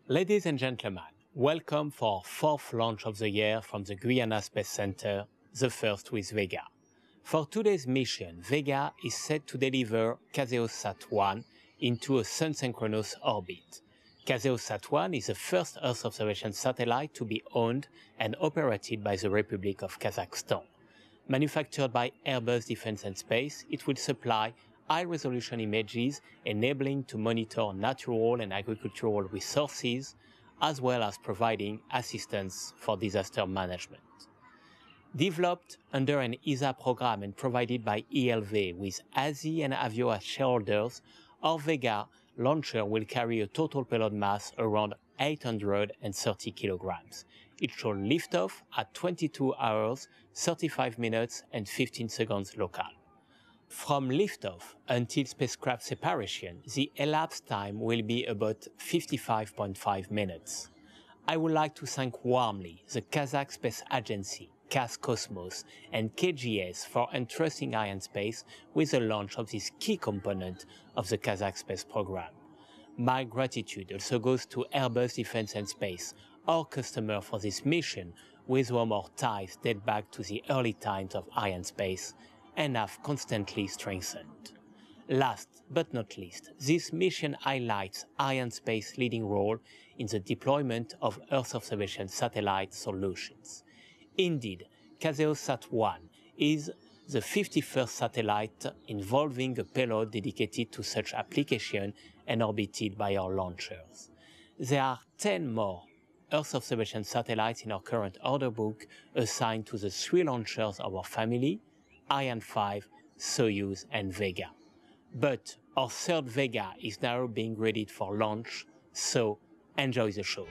Ladies and gentlemen, welcome for our fourth launch of the year from the Guiana Space Center, the first with Vega. For today's mission, Vega is set to deliver KasEOSat-1 into a Sun-synchronous orbit. KasEOSat-1 is the first Earth observation satellite to be owned and operated by the Republic of Kazakhstan. Manufactured by Airbus Defence and Space, it will supply high-resolution images enabling to monitor natural and agricultural resources, as well as providing assistance for disaster management. Developed under an ESA program and provided by ELV with ASI and Avio as shareholders, our Vega launcher will carry a total payload mass around 830 kilograms. It shall lift off at 22 hours, 35 minutes and 15 seconds local. From liftoff until spacecraft separation, the elapsed time will be about 55.5 minutes. I would like to thank warmly the Kazakh Space Agency, KasCosmos, and KGS for entrusting Arianespace with the launch of this key component of the Kazakh space program. My gratitude also goes to Airbus Defence and Space, our customer for this mission, with whom our ties date back to the early times of Arianespace and have constantly strengthened. Last but not least, this mission highlights Arianespace's leading role in the deployment of Earth observation satellite solutions. Indeed, KasEOSat-1 is the 51st satellite involving a payload dedicated to such application and orbited by our launchers. There are 10 more Earth observation satellites in our current order book assigned to the 3 launchers of our family, Ariane 5, Soyuz and Vega. But our third Vega is now being readied for launch, so enjoy the show.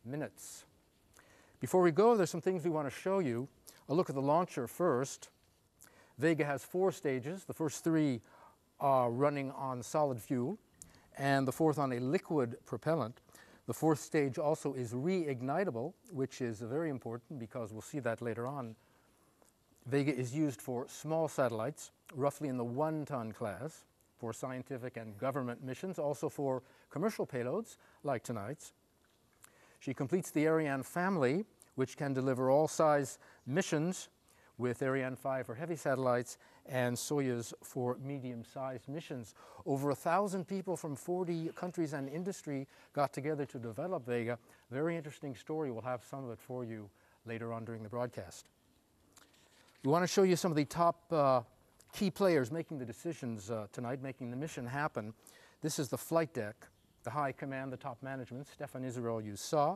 Minutes. Before we go, there's some things we want to show you. A look at the launcher first. Vega has 4 stages. The first 3 are running on solid fuel, and the 4th on a liquid propellant. The 4th stage also is reignitable, which is very important because we'll see that later on. Vega is used for small satellites, roughly in the 1-ton class, for scientific and government missions, also for commercial payloads like tonight's. She completes the Ariane family, which can deliver all size missions, with Ariane 5 for heavy satellites and Soyuz for medium-sized missions. Over 1,000 people from 40 countries and industry got together to develop Vega. Very interesting story. We'll have some of it for you later on during the broadcast. We want to show you some of the top key players making the decisions tonight, making the mission happen. This is the flight deck. The high command, the top management. Stefan Israel you saw.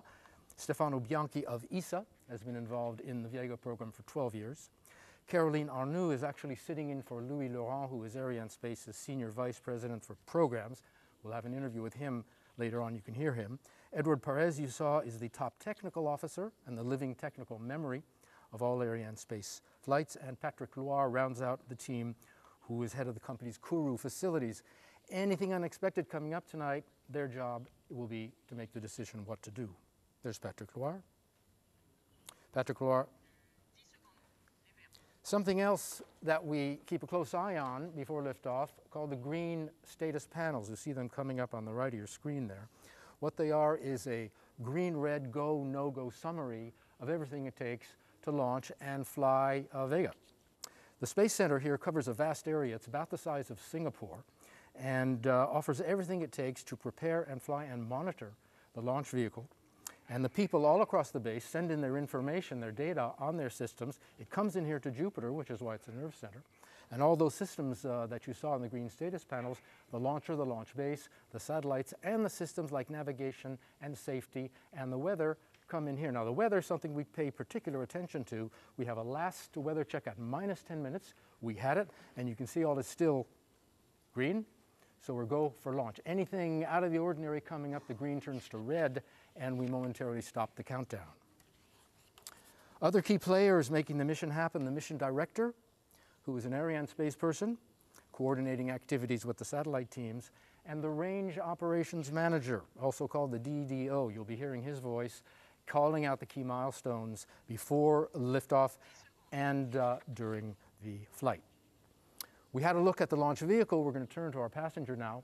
Stefano Bianchi of ESA has been involved in the Vega program for 12 years. Caroline Arnoux is actually sitting in for Louis Laurent, who is Arianespace's Senior Vice President for Programs. We'll have an interview with him later on. You can hear him. Edward Perez you saw is the top technical officer and the living technical memory of all Arianespace flights. And Patrick Loire rounds out the team, who is head of the company's Kourou facilities. Anything unexpected coming up tonight, their job will be to make the decision what to do. There's Patrick Loire. Patrick Loire. Something else that we keep a close eye on before liftoff, called the green status panels. You see them coming up on the right of your screen there. What they are is a green-red go, no-go summary of everything it takes to launch and fly Vega. The Space Center here covers a vast area. It's about the size of Singapore, and offers everything it takes to prepare and fly and monitor the launch vehicle. And the people all across the base send in their information, their data on their systems. It comes in here to Jupiter, which is why it's a nerve center. And all those systems that you saw in the green status panels, the launcher, the launch base, the satellites, and the systems like navigation and safety and the weather, come in here. Now the weather is something we pay particular attention to. We have a last weather check at minus 10 minutes. We had it, and you can see all is still green. So we'll go for launch. Anything out of the ordinary coming up, the green turns to red, and we momentarily stop the countdown. Other key players making the mission happen, the mission director, who is an Arianespace person, coordinating activities with the satellite teams, and the range operations manager, also called the DDO. You'll be hearing his voice calling out the key milestones before liftoff and during the flight. We had a look at the launch vehicle. We're going to turn to our passenger now.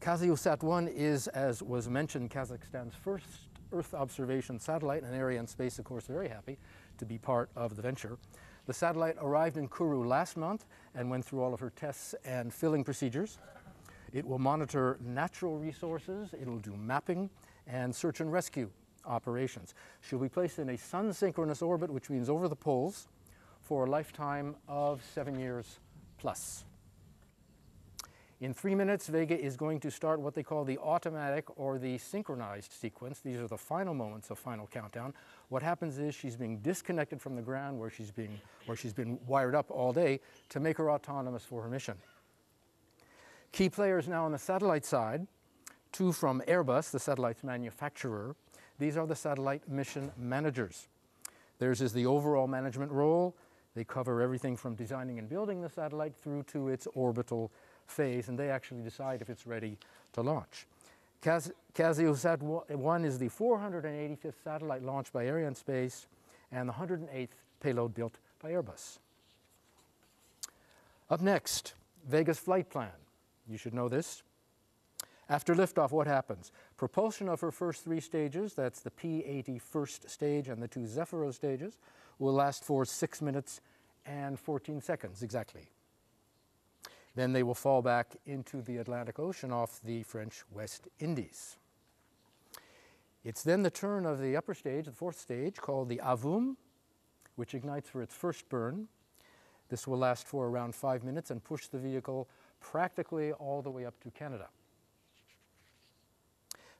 KasEOSat-1 is, as was mentioned, Kazakhstan's first Earth observation satellite, and Arianespace, of course, very happy to be part of the venture. The satellite arrived in Kourou last month and went through all of her tests and filling procedures. It will monitor natural resources, it'll do mapping, and search and rescue operations. She'll be placed in a Sun-synchronous orbit, which means over the poles, for a lifetime of 7 years plus. In 3 minutes, Vega is going to start what they call the automatic or the synchronized sequence. These are the final moments of final countdown. What happens is she's being disconnected from the ground where she's been wired up all day to make her autonomous for her mission. Key players now on the satellite side, two from Airbus, the satellite's manufacturer. These are the satellite mission managers. Theirs is the overall management role. They cover everything from designing and building the satellite through to its orbital phase, and they actually decide if it's ready to launch. KasEOSat-1 is the 485th satellite launched by Arianespace and the 108th payload built by Airbus. Up next, Vega's flight plan. You should know this. After liftoff, what happens? Propulsion of her first 3 stages, that's the P-80 first stage and the 2 Zefiro stages, will last for 6 minutes and 14 seconds exactly. Then they will fall back into the Atlantic Ocean off the French West Indies. It's then the turn of the upper stage, the 4th stage, called the Avoum, which ignites for its first burn. This will last for around 5 minutes and push the vehicle practically all the way up to Canada.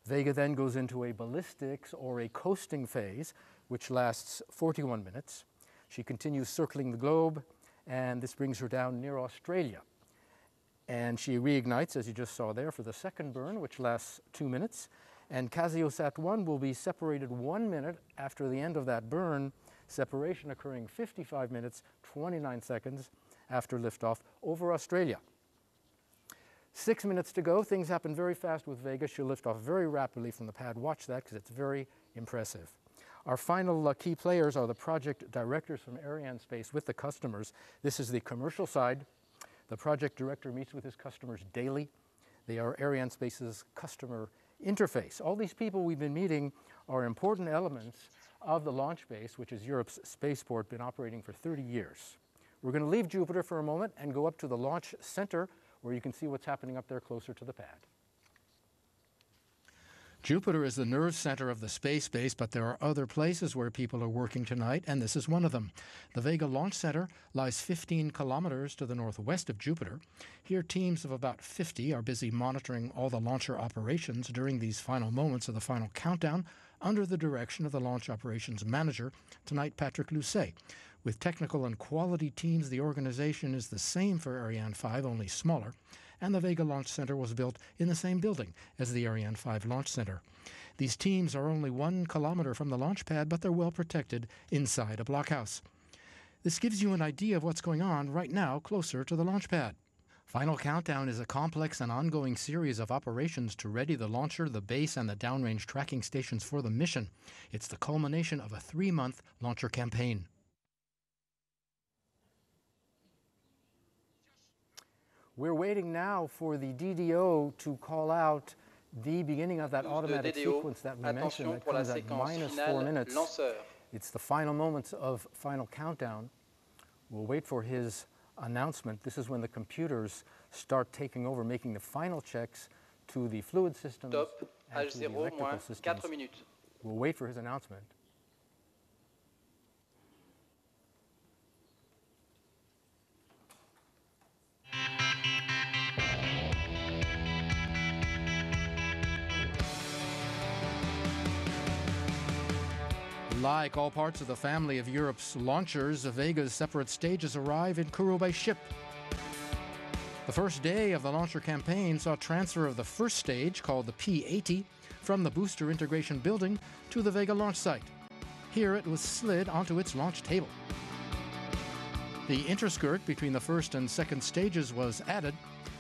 Vega then goes into a ballistics or a coasting phase, which lasts 41 minutes. She continues circling the globe, and this brings her down near Australia. And she reignites, as you just saw there, for the second burn, which lasts 2 minutes. And KasEOSat-1 will be separated 1 minute after the end of that burn, separation occurring 55 minutes, 29 seconds after liftoff over Australia. 6 minutes to go. Things happen very fast with Vega. She'll lift off very rapidly from the pad. Watch that, because it's very impressive. Our final key players are the project directors from Arianespace with the customers. This is the commercial side. The project director meets with his customers daily. They are Arianespace's customer interface. All these people we've been meeting are important elements of the launch base, which is Europe's spaceport, been operating for 30 years. We're going to leave Jupiter for a moment and go up to the launch center, where you can see what's happening up there closer to the pad. Jupiter is the nerve center of the space base, but there are other places where people are working tonight, and this is one of them. The Vega Launch Center lies 15 kilometers to the northwest of Jupiter. Here, teams of about 50 are busy monitoring all the launcher operations during these final moments of the final countdown under the direction of the launch operations manager, tonight Patrick Lucet. With technical and quality teams, the organization is the same for Ariane 5, only smaller, and the Vega Launch Center was built in the same building as the Ariane 5 Launch Center. These teams are only 1 kilometer from the launch pad, but they're well protected inside a blockhouse. This gives you an idea of what's going on right now closer to the launch pad. Final Countdown is a complex and ongoing series of operations to ready the launcher, the base, and the downrange tracking stations for the mission. It's the culmination of a 3-month launcher campaign. We're waiting now for the DDO to call out the beginning of that automatic sequence that we mentioned that comes at minus 4 minutes. It's the final moments of Final Countdown. We'll wait for his announcement. This is when the computers start taking over, making the final checks to the fluid systems and to the electrical systems. We'll wait for his announcement. Like all parts of the family of Europe's launchers, Vega's separate stages arrive in Kourou by ship. The first day of the launcher campaign saw transfer of the first stage, called the P-80, from the booster integration building to the Vega launch site. Here it was slid onto its launch table. The interskirt between the first and second stages was added.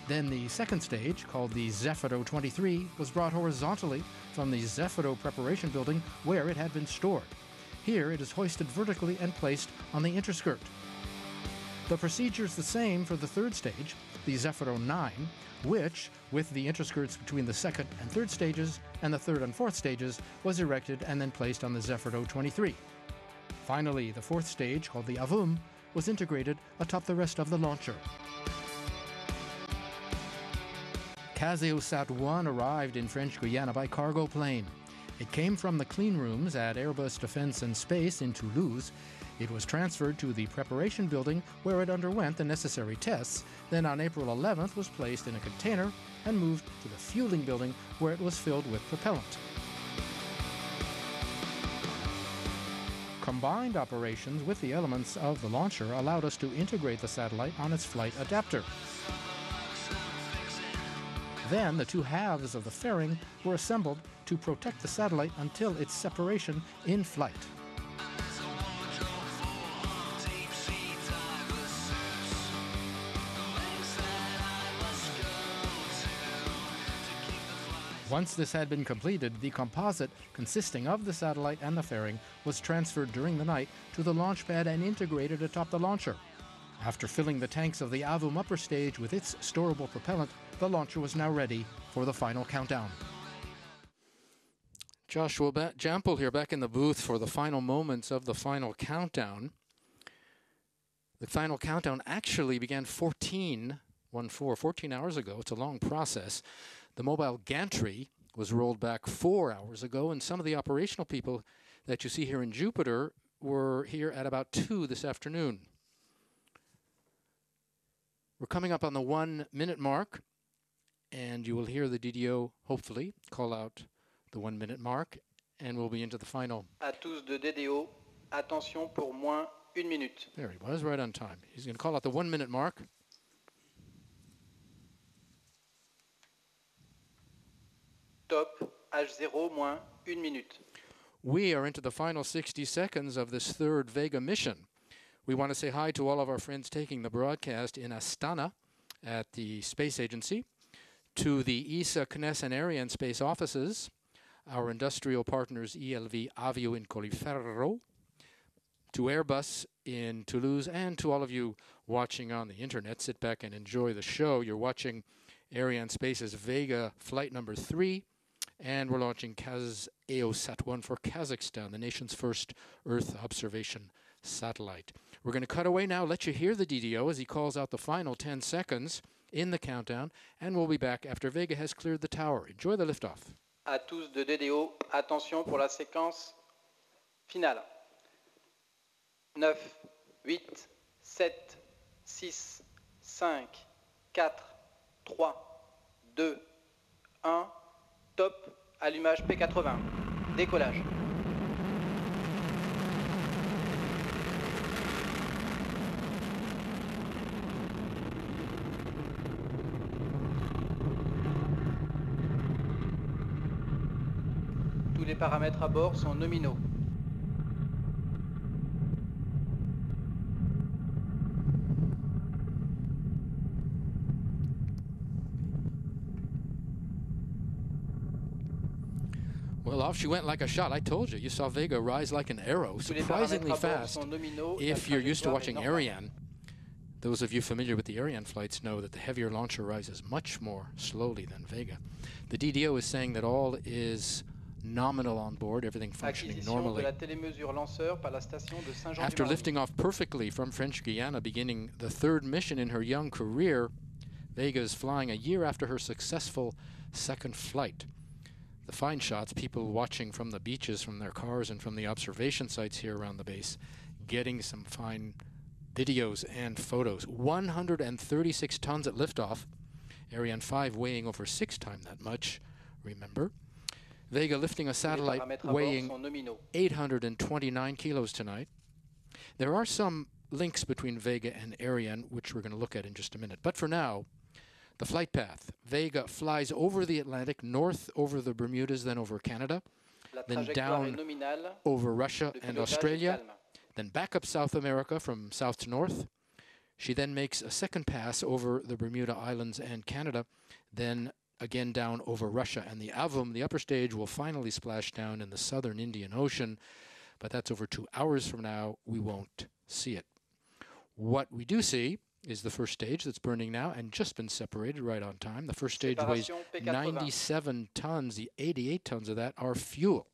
Then the second stage, called the Zefiro-23, was brought horizontally from the Zefiro preparation building where it had been stored. Here it is hoisted vertically and placed on the interskirt. The procedure is the same for the third stage, the Zefiro-9, which, with the interskirts between the second and third stages and the third and fourth stages, was erected and then placed on the Zefiro-23. Finally, the fourth stage, called the Avum, was integrated atop the rest of the launcher. KasEOSat-1 arrived in French Guiana by cargo plane. It came from the clean rooms at Airbus Defence and Space in Toulouse. It was transferred to the preparation building where it underwent the necessary tests, then on April 11th was placed in a container and moved to the fueling building where it was filled with propellant. Combined operations with the elements of the launcher allowed us to integrate the satellite on its flight adapter. Then the two halves of the fairing were assembled to protect the satellite until its separation in flight. Once this had been completed, the composite consisting of the satellite and the fairing was transferred during the night to the launch pad and integrated atop the launcher. After filling the tanks of the Avum upper stage with its storable propellant, the launcher was now ready for the final countdown. Joshua Jampel here, back in the booth for the final moments of the final countdown. The final countdown actually began 14 hours ago. It's a long process. The mobile gantry was rolled back 4 hours ago, and some of the operational people that you see here in Jupiter were here at about 2 this afternoon. We're coming up on the 1 minute mark, and you will hear the DDO, hopefully, call out the 1 minute mark, and we'll be into the final. À tous de DDO, attention pour moins 1 minute. There he was, right on time. He's going to call out the 1 minute mark. Top, H0 moins 1 minute. We are into the final 60 seconds of this third Vega mission. We want to say hi to all of our friends taking the broadcast in Astana at the Space Agency, to the ESA, CNES, and Arianespace offices, our industrial partners ELV Avio in Colleferro, to Airbus in Toulouse, and to all of you watching on the internet. Sit back and enjoy the show. You're watching Arianespace's Vega flight number 3, and we're launching KasEOSat-1 for Kazakhstan, the nation's first Earth observation satellite. We're going to cut away now, let you hear the DDO as he calls out the final 10 seconds in the countdown, and we'll be back after Vega has cleared the tower. Enjoy the liftoff. À tous de DDO, attention pour la séquence finale. 9, 8, 7, 6, 5, 4, 3, 2, 1, top, allumage P80, décollage. Tous les paramètres à bord sont nominaux. Well, off she went like a shot. I told you. You saw Vega rise like an arrow, surprisingly fast. If you're used to watching Ariane, those of you familiar with the Ariane flights know that the heavier launcher rises much more slowly than Vega. The DDO is saying that all is nominal on board, everything functioning normally. After lifting off perfectly from French Guiana, beginning the third mission in her young career, Vega is flying a year after her successful second flight. The fine shots, people watching from the beaches, from their cars, and from the observation sites here around the base, getting some fine videos and photos. 136 tons at liftoff. Ariane 5 weighing over 6 times that much, remember. Vega lifting a Les satellite paramètres à bord weighing sont nominaux. 829 kilos tonight. There are some links between Vega and Ariane, which we're going to look at in just a minute. But for now, the flight path. Vega flies over the Atlantic, north over the Bermudas, then over Canada, La then trajectoire est down nominale. over Russia Le and pilotage est Australia, calme. then back up South America from south to north. She then makes a second pass over the Bermuda Islands and Canada, then again down over Russia. And the Avum, the upper stage, will finally splash down in the southern Indian Ocean, but that's over 2 hours from now. We won't see it. What we do see is the first stage that's burning now and just been separated right on time. The first stage weighs Séparation P80. 97 tons. The 88 tons of that are fuel.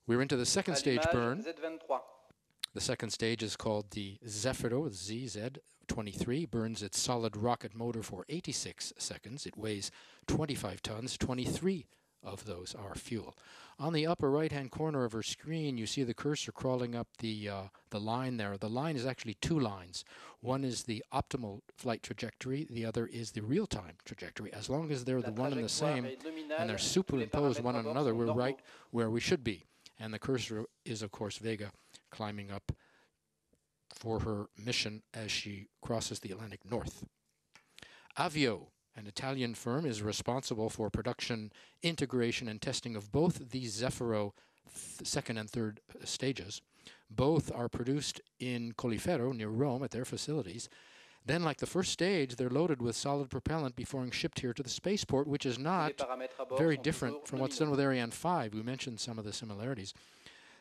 We're into the second stage Allumage burn. Z23. The second stage is called the Zefiro, ZZ-23, burns its solid rocket motor for 86 seconds. It weighs 25 tons. 23 of those are fuel. On the upper right-hand corner of her screen, you see the cursor crawling up the line there. The line is actually two lines. One is the optimal flight trajectory. The other is the real-time trajectory. As long as they're the one and the same, and they're superimposed one on another, we're right where we should be. And the cursor is, of course, Vega climbing up for her mission as she crosses the Atlantic North. Avio, an Italian firm, is responsible for production, integration, and testing of both the Zefiro second and third stages. Both are produced in Colleferro, near Rome, at their facilities. Then, like the first stage, they're loaded with solid propellant before shipped here to the spaceport, which is not very different from what's done with Ariane 5. We mentioned some of the similarities.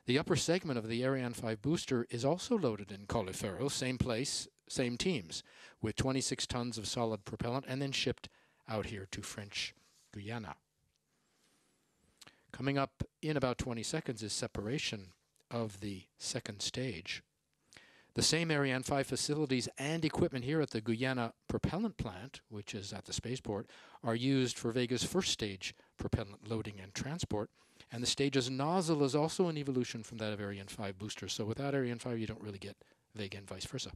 The upper segment of the Ariane 5 booster is also loaded in Colleferro, same place, same teams, with 26 tons of solid propellant, and then shipped out here to French Guiana. Coming up in about 20 seconds is separation of the second stage. The same Ariane 5 facilities and equipment here at the Guiana propellant plant, which is at the spaceport, are used for Vega's first stage propellant loading and transport. And the stage's nozzle is also an evolution from that of Ariane 5 booster. So without Ariane 5, you don't really get Vega and vice versa.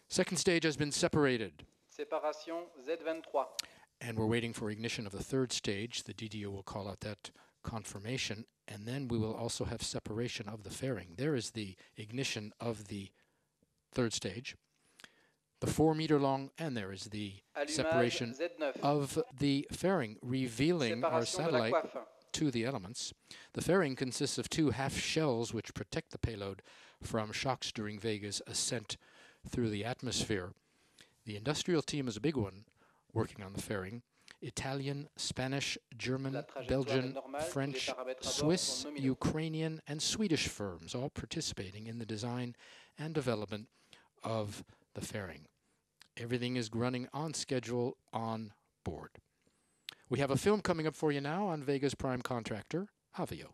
Second stage has been separated. Séparation Z23. And we're waiting for ignition of the third stage. The DDO will call out that confirmation. And then we will also have separation of the fairing. There is the ignition of the third stage. The 4-meter long, and there is the Allumage separation Z9. of the fairing, revealing our Séparation de la satellite coiffe. to the elements. The fairing consists of two half shells which protect the payload from shocks during Vega's ascent through the atmosphere. The industrial team is a big one working on the fairing. Italian, Spanish, German, Belgian, French, Swiss, Ukrainian, and Swedish firms, all participating in the design and development of the fairing. Everything is running on schedule on board. We have a film coming up for you now on Vega's prime contractor, Avio.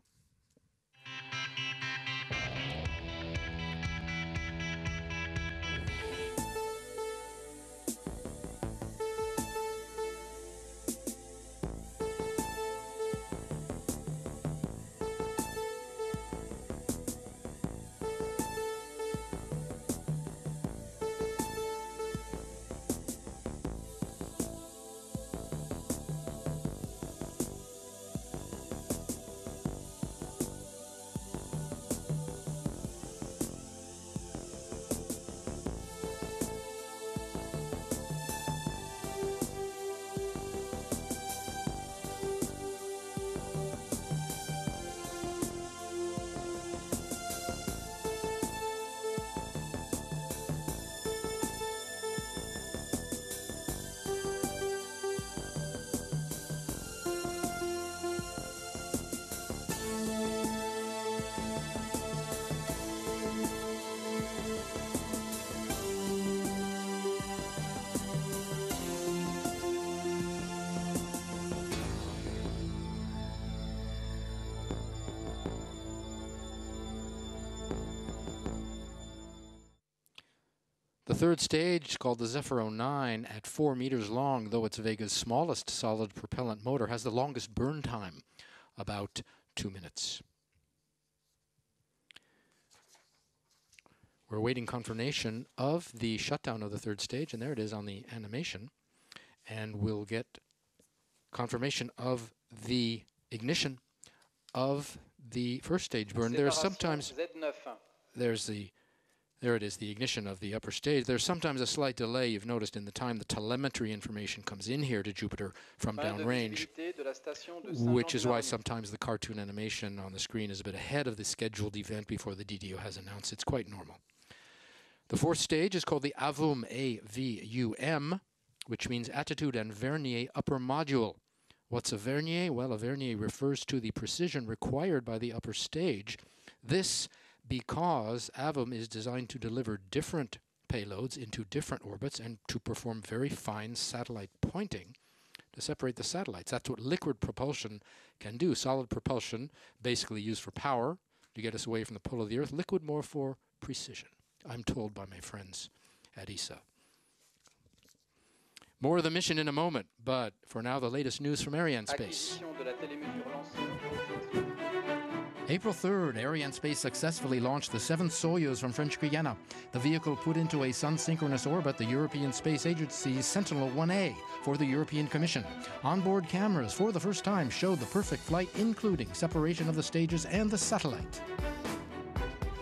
The third stage, called the Zefiro 9, at 4 meters long, though it's Vega's smallest solid propellant motor, has the longest burn time, about 2 minutes. We're awaiting confirmation of the shutdown of the third stage, and there it is on the animation. And we'll get confirmation of the ignition of the first stage burn. There's sometimes, there it is, the ignition of the upper stage. There's sometimes a slight delay, you've noticed, in the time the telemetry information comes in here to Jupiter from downrange, which is why sometimes the cartoon animation on the screen is a bit ahead of the scheduled event before the DDO has announced. It's quite normal. The fourth stage is called the AVUM, A-V-U-M, which means Attitude and Vernier Upper Module. What's a vernier? Well, a vernier refers to the precision required by the upper stage. This because AVUM is designed to deliver different payloads into different orbits and to perform very fine satellite pointing to separate the satellites. That's what liquid propulsion can do. Solid propulsion, basically used for power to get us away from the pull of the Earth. Liquid more for precision, I'm told by my friends at ESA. More of the mission in a moment, but for now, the latest news from Arianespace. April 3rd, Arianespace successfully launched the 7th Soyuz from French Guiana. The vehicle put into a Sun-synchronous orbit the European Space Agency's Sentinel-1A for the European Commission. Onboard cameras, for the first time, showed the perfect flight, including separation of the stages and the satellite.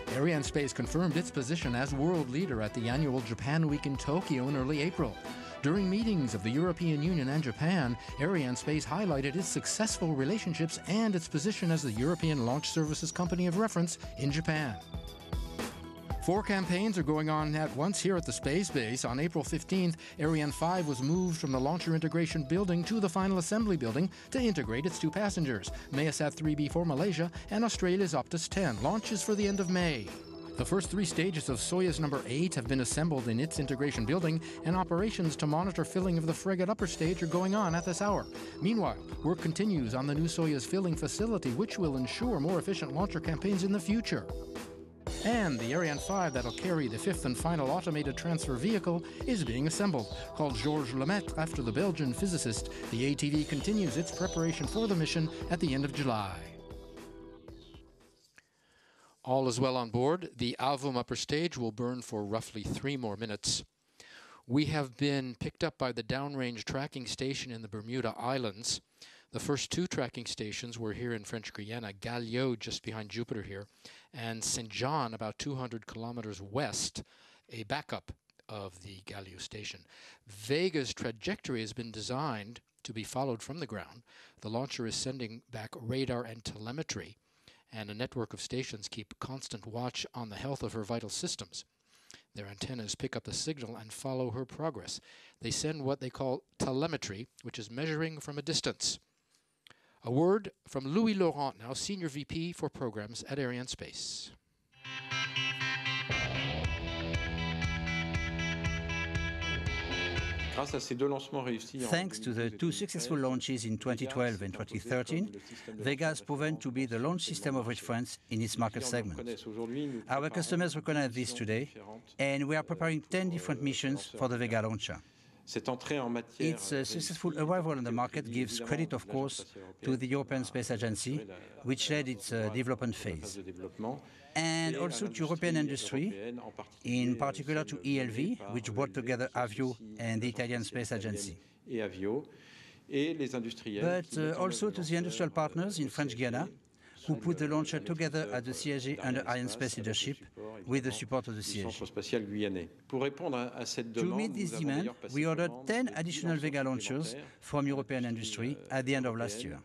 Arianespace confirmed its position as world leader at the annual Japan Week in Tokyo in early April. During meetings of the European Union and Japan, Arianespace highlighted its successful relationships and its position as the European launch services company of reference in Japan. 4 campaigns are going on at once here at the space base. On April 15th, Ariane 5 was moved from the launcher integration building to the final assembly building to integrate its 2 passengers, KasEOSat-3B for Malaysia and Australia's Optus 10. Launches for the end of May. The first 3 stages of Soyuz number 8 have been assembled in its integration building, and operations to monitor filling of the frigate upper stage are going on at this hour. Meanwhile, work continues on the new Soyuz filling facility, which will ensure more efficient launcher campaigns in the future. And the Ariane 5 that'll carry the 5th and final automated transfer vehicle is being assembled. Called Georges Lemaitre after the Belgian physicist, the ATV continues its preparation for the mission at the end of July. All is well on board. The AVUM upper stage will burn for roughly 3 more minutes. We have been picked up by the downrange tracking station in the Bermuda Islands. The first 2 tracking stations were here in French Guiana, Galliot just behind Jupiter here, and St. John about 200 kilometers west, a backup of the Galliot station. Vega's trajectory has been designed to be followed from the ground. The launcher is sending back radar and telemetry, and a network of stations keep constant watch on the health of her vital systems. Their antennas pick up the signal and follow her progress. They send what they call telemetry, which is measuring from a distance. A word from Louis Laurent, now Senior VP for Programs at Arianespace. Thanks to the 2 successful launches in 2012 and 2013, Vega has proven to be the launch system of reference in its market segment. Our customers recognize this today, and we are preparing 10 different missions for the Vega launcher. Its successful arrival on the market gives credit, of course, to the European Space Agency, which led its development phase, and also to European industry, in particular to ELV, which brought together Avio and the Italian Space Agency, but also to the industrial partners in French Guiana, who put the launcher together at the CSG under Arianespace leadership with the support of the CSG. To meet this demand, we ordered 10 additional Vega launchers from European industry at the end of last year.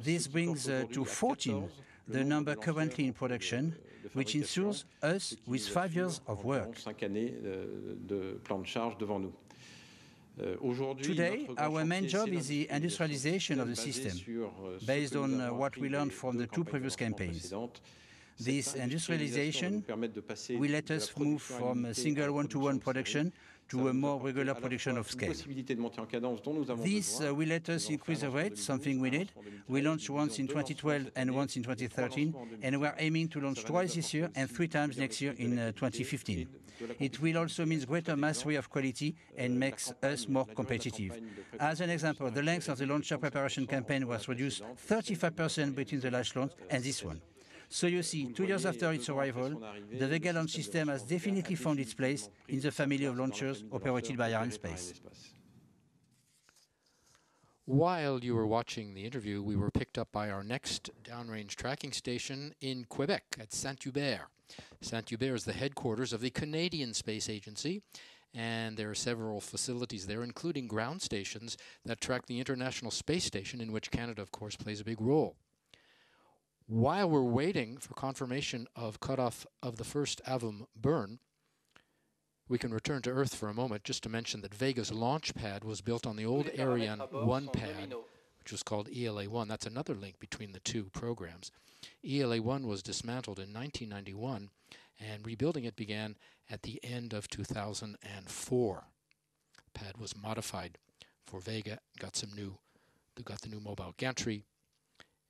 This brings to 14 the number currently in production, which ensures us with 5 years of work. Today, our main job is the industrialization of the system, based on what we learned from the 2 previous campaigns. This industrialization will let us move from a single one-to-one production to a more regular production of scale. This will let us increase the rate, something we need. We launched once in 2012 and once in 2013, and we are aiming to launch twice this year and 3 times next year in 2015. It will also mean greater mastery of quality and makes us more competitive. As an example, the length of the launcher preparation campaign was reduced 35% between the last launch and this one. So you see, 2 years after its arrival, the Vega launch system has definitely found its place in the family of launchers operated by Arianespace. While you were watching the interview, we were picked up by our next downrange tracking station in Quebec at Saint-Hubert. Saint-Hubert is the headquarters of the Canadian Space Agency, and there are several facilities there, including ground stations that track the International Space Station, in which Canada, of course, plays a big role. While we're waiting for confirmation of cutoff of the first AVM burn, we can return to Earth for a moment just to mention that Vega's launch pad was built on the old Ariane 1 pad, which was called ELA-1. That's another link between the two programs. ELA-1 was dismantled in 1991, and rebuilding it began at the end of 2004. The pad was modified for Vega, got the new mobile gantry,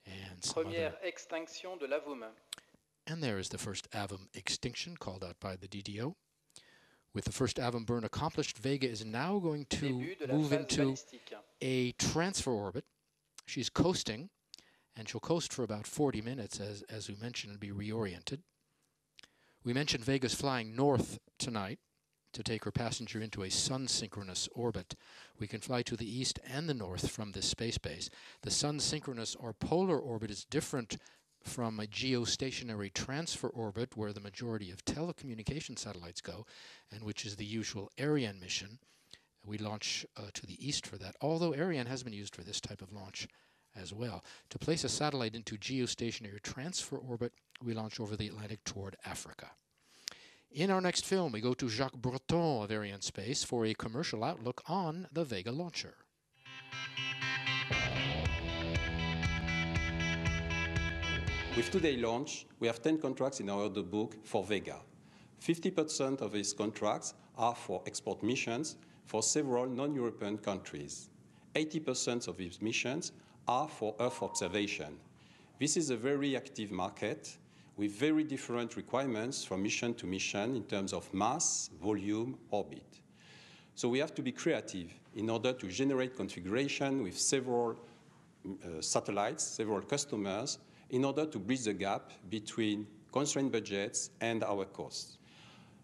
and some other. And there is the first AVM extinction called out by the DDO. With the first AVM burn accomplished, Vega is now going to move into a transfer orbit. She's coasting, and she'll coast for about 40 minutes, as we mentioned, and be reoriented. We mentioned Vega's flying north tonight to take her passenger into a Sun-synchronous orbit. We can fly to the east and the north from this space base. The Sun-synchronous or polar orbit is different from a geostationary transfer orbit where the majority of telecommunication satellites go, and which is the usual Ariane mission. We launch to the east for that, although Ariane has been used for this type of launch as well. To place a satellite into geostationary transfer orbit, we launch over the Atlantic toward Africa. In our next film, we go to Jacques Breton of Arianespace for a commercial outlook on the Vega launcher. With today's launch, we have 10 contracts in our order book for Vega. 50% of these contracts are for export missions for several non-European countries. 80% of these missions are for Earth observation. This is a very active market with very different requirements from mission to mission in terms of mass, volume, orbit. So we have to be creative in order to generate configuration with several satellites, several customers, in order to bridge the gap between constrained budgets and our costs.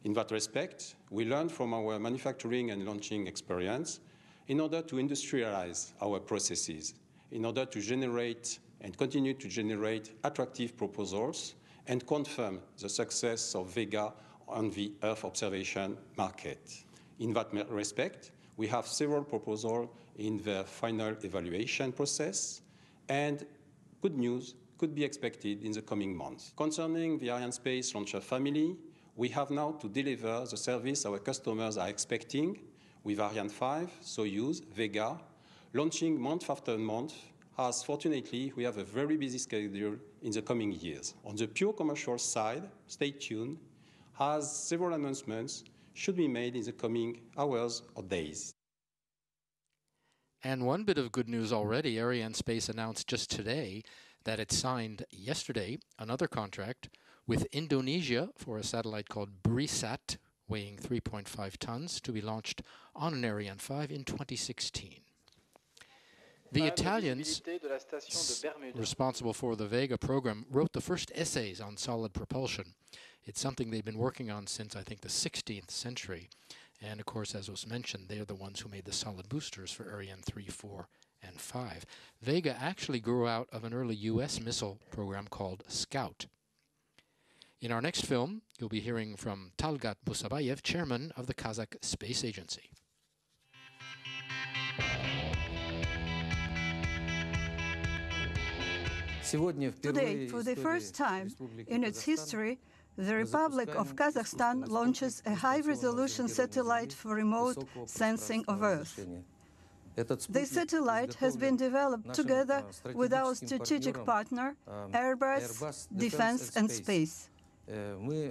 In that respect, we learned from our manufacturing and launching experience in order to industrialize our processes, in order to generate and continue to generate attractive proposals and confirm the success of Vega on the Earth observation market. In that respect, we have several proposals in the final evaluation process, and good news could be expected in the coming months. Concerning the Arianespace launcher family, we have now to deliver the service our customers are expecting with Ariane 5, Soyuz, Vega, launching month after month, as fortunately we have a very busy schedule in the coming years. On the pure commercial side, stay tuned, as several announcements should be made in the coming hours or days. And one bit of good news already, Arianespace announced just today that it signed yesterday another contract with Indonesia for a satellite called BRISAT, weighing 3.5 tons, to be launched on an Ariane 5 in 2016. The Italians responsible for the Vega program wrote the first essays on solid propulsion. It's something they've been working on since, I think, the 16th century. And, of course, as was mentioned, they're the ones who made the solid boosters for Ariane 3, 4, and 5. Vega actually grew out of an early U.S. missile program called Scout. In our next film, you'll be hearing from Talgat Musabayev, chairman of the Kazakh Space Agency. Today, for the first time in its history, the Republic of Kazakhstan launches a high-resolution satellite for remote sensing of Earth. The satellite has been developed together with our strategic partner, Airbus Defence and Space.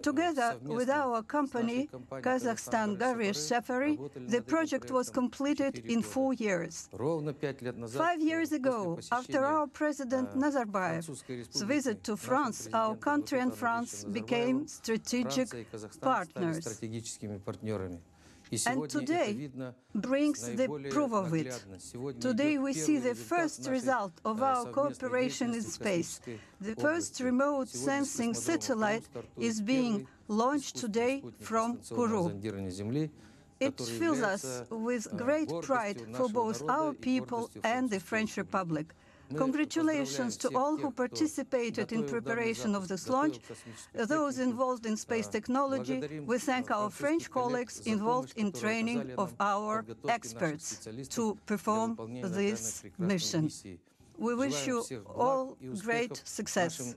Together with our company, Kazakhstan Garrish Safari, the project was completed in 4 years. 5 years ago, after our President Nazarbayev's visit to France, our country and France became strategic partners. And today brings the proof of it. Today we see the first result of our cooperation in space. The first remote sensing satellite is being launched today from Kourou. It fills us with great pride for both our people and the French Republic. Congratulations to all who participated in preparation of this launch, those involved in space technology. We thank our French colleagues involved in training of our experts to perform this mission. We wish you all great success.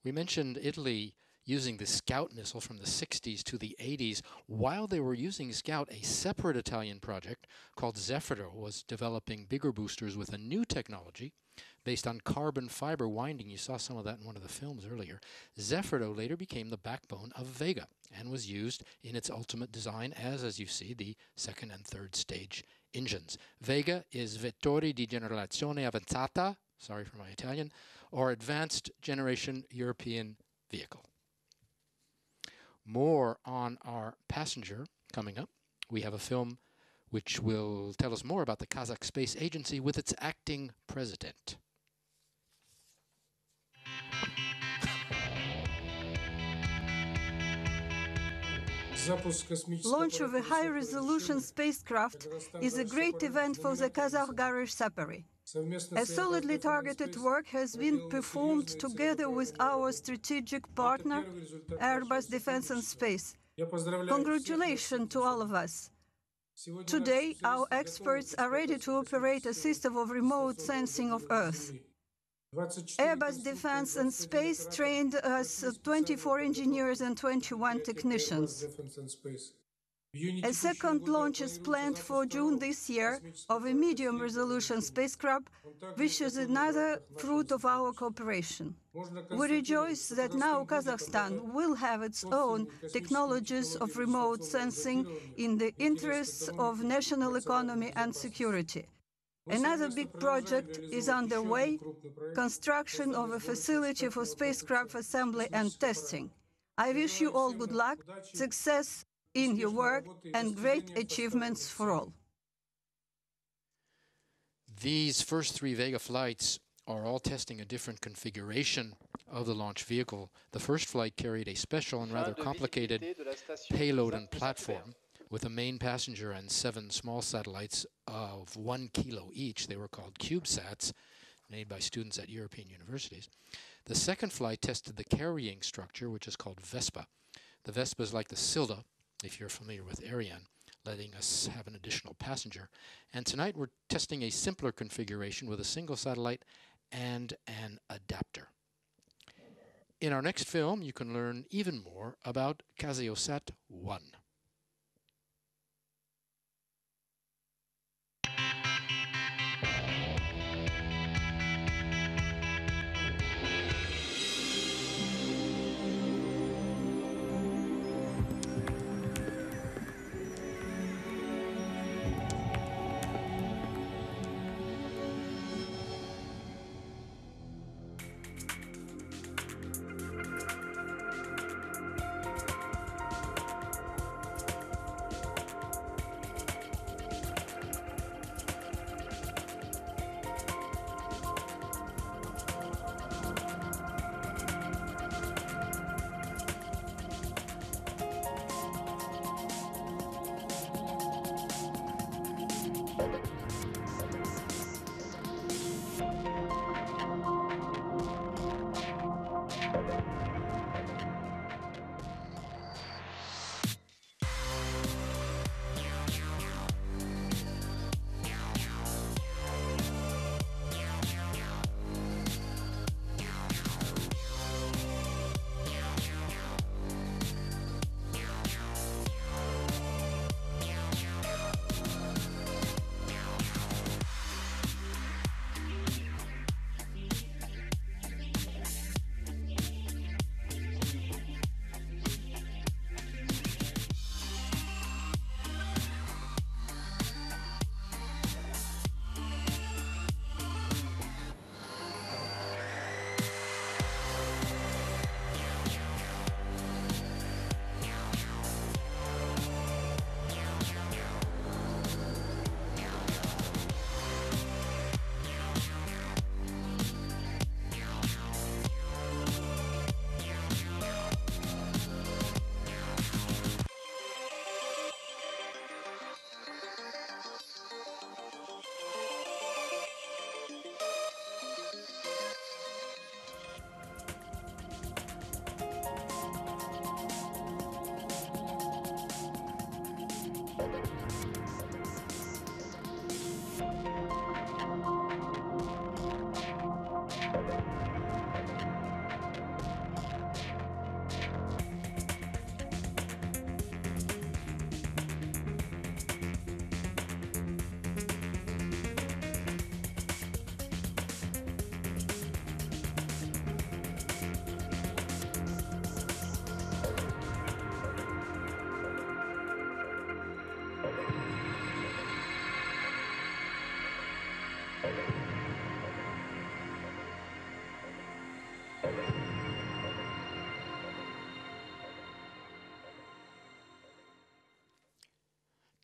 We mentioned Italy using the Scout missile from the 60s to the 80s. While they were using Scout, a separate Italian project called Zefiro was developing bigger boosters with a new technology based on carbon fiber winding. You saw some of that in one of the films earlier. Zefiro later became the backbone of Vega and was used in its ultimate design as you see, the second and third stage engines. Vega is Vettori di Generazione Avanzata, sorry for my Italian, or Advanced Generation European Vehicle. More on our passenger coming up. We have a film which will tell us more about the Kazakh Space Agency with its acting president. Launch of a high-resolution spacecraft is a great event for the Kazakh garage sapere. A solidly targeted work has been performed together with our strategic partner, Airbus Defence and Space. Congratulations to all of us. Today, our experts are ready to operate a system of remote sensing of Earth. Airbus Defence and Space trained us 24 engineers and 21 technicians. A second launch is planned for June this year of a medium-resolution spacecraft, which is another fruit of our cooperation. We rejoice that now Kazakhstan will have its own technologies of remote sensing in the interests of national economy and security. Another big project is underway, construction of a facility for spacecraft assembly and testing. I wish you all good luck, success in your work, and great achievements for all. These first 3 Vega flights are all testing a different configuration of the launch vehicle. The first flight carried a special and rather complicated payload and platform with a main passenger and 7 small satellites of 1 kilo each. They were called CubeSats, made by students at European universities. The second flight tested the carrying structure, which is called Vespa. The Vespa is like the Silda, if you're familiar with Ariane, letting us have an additional passenger. And tonight we're testing a simpler configuration with a single satellite and an adapter. In our next film, you can learn even more about KasEOSat-1.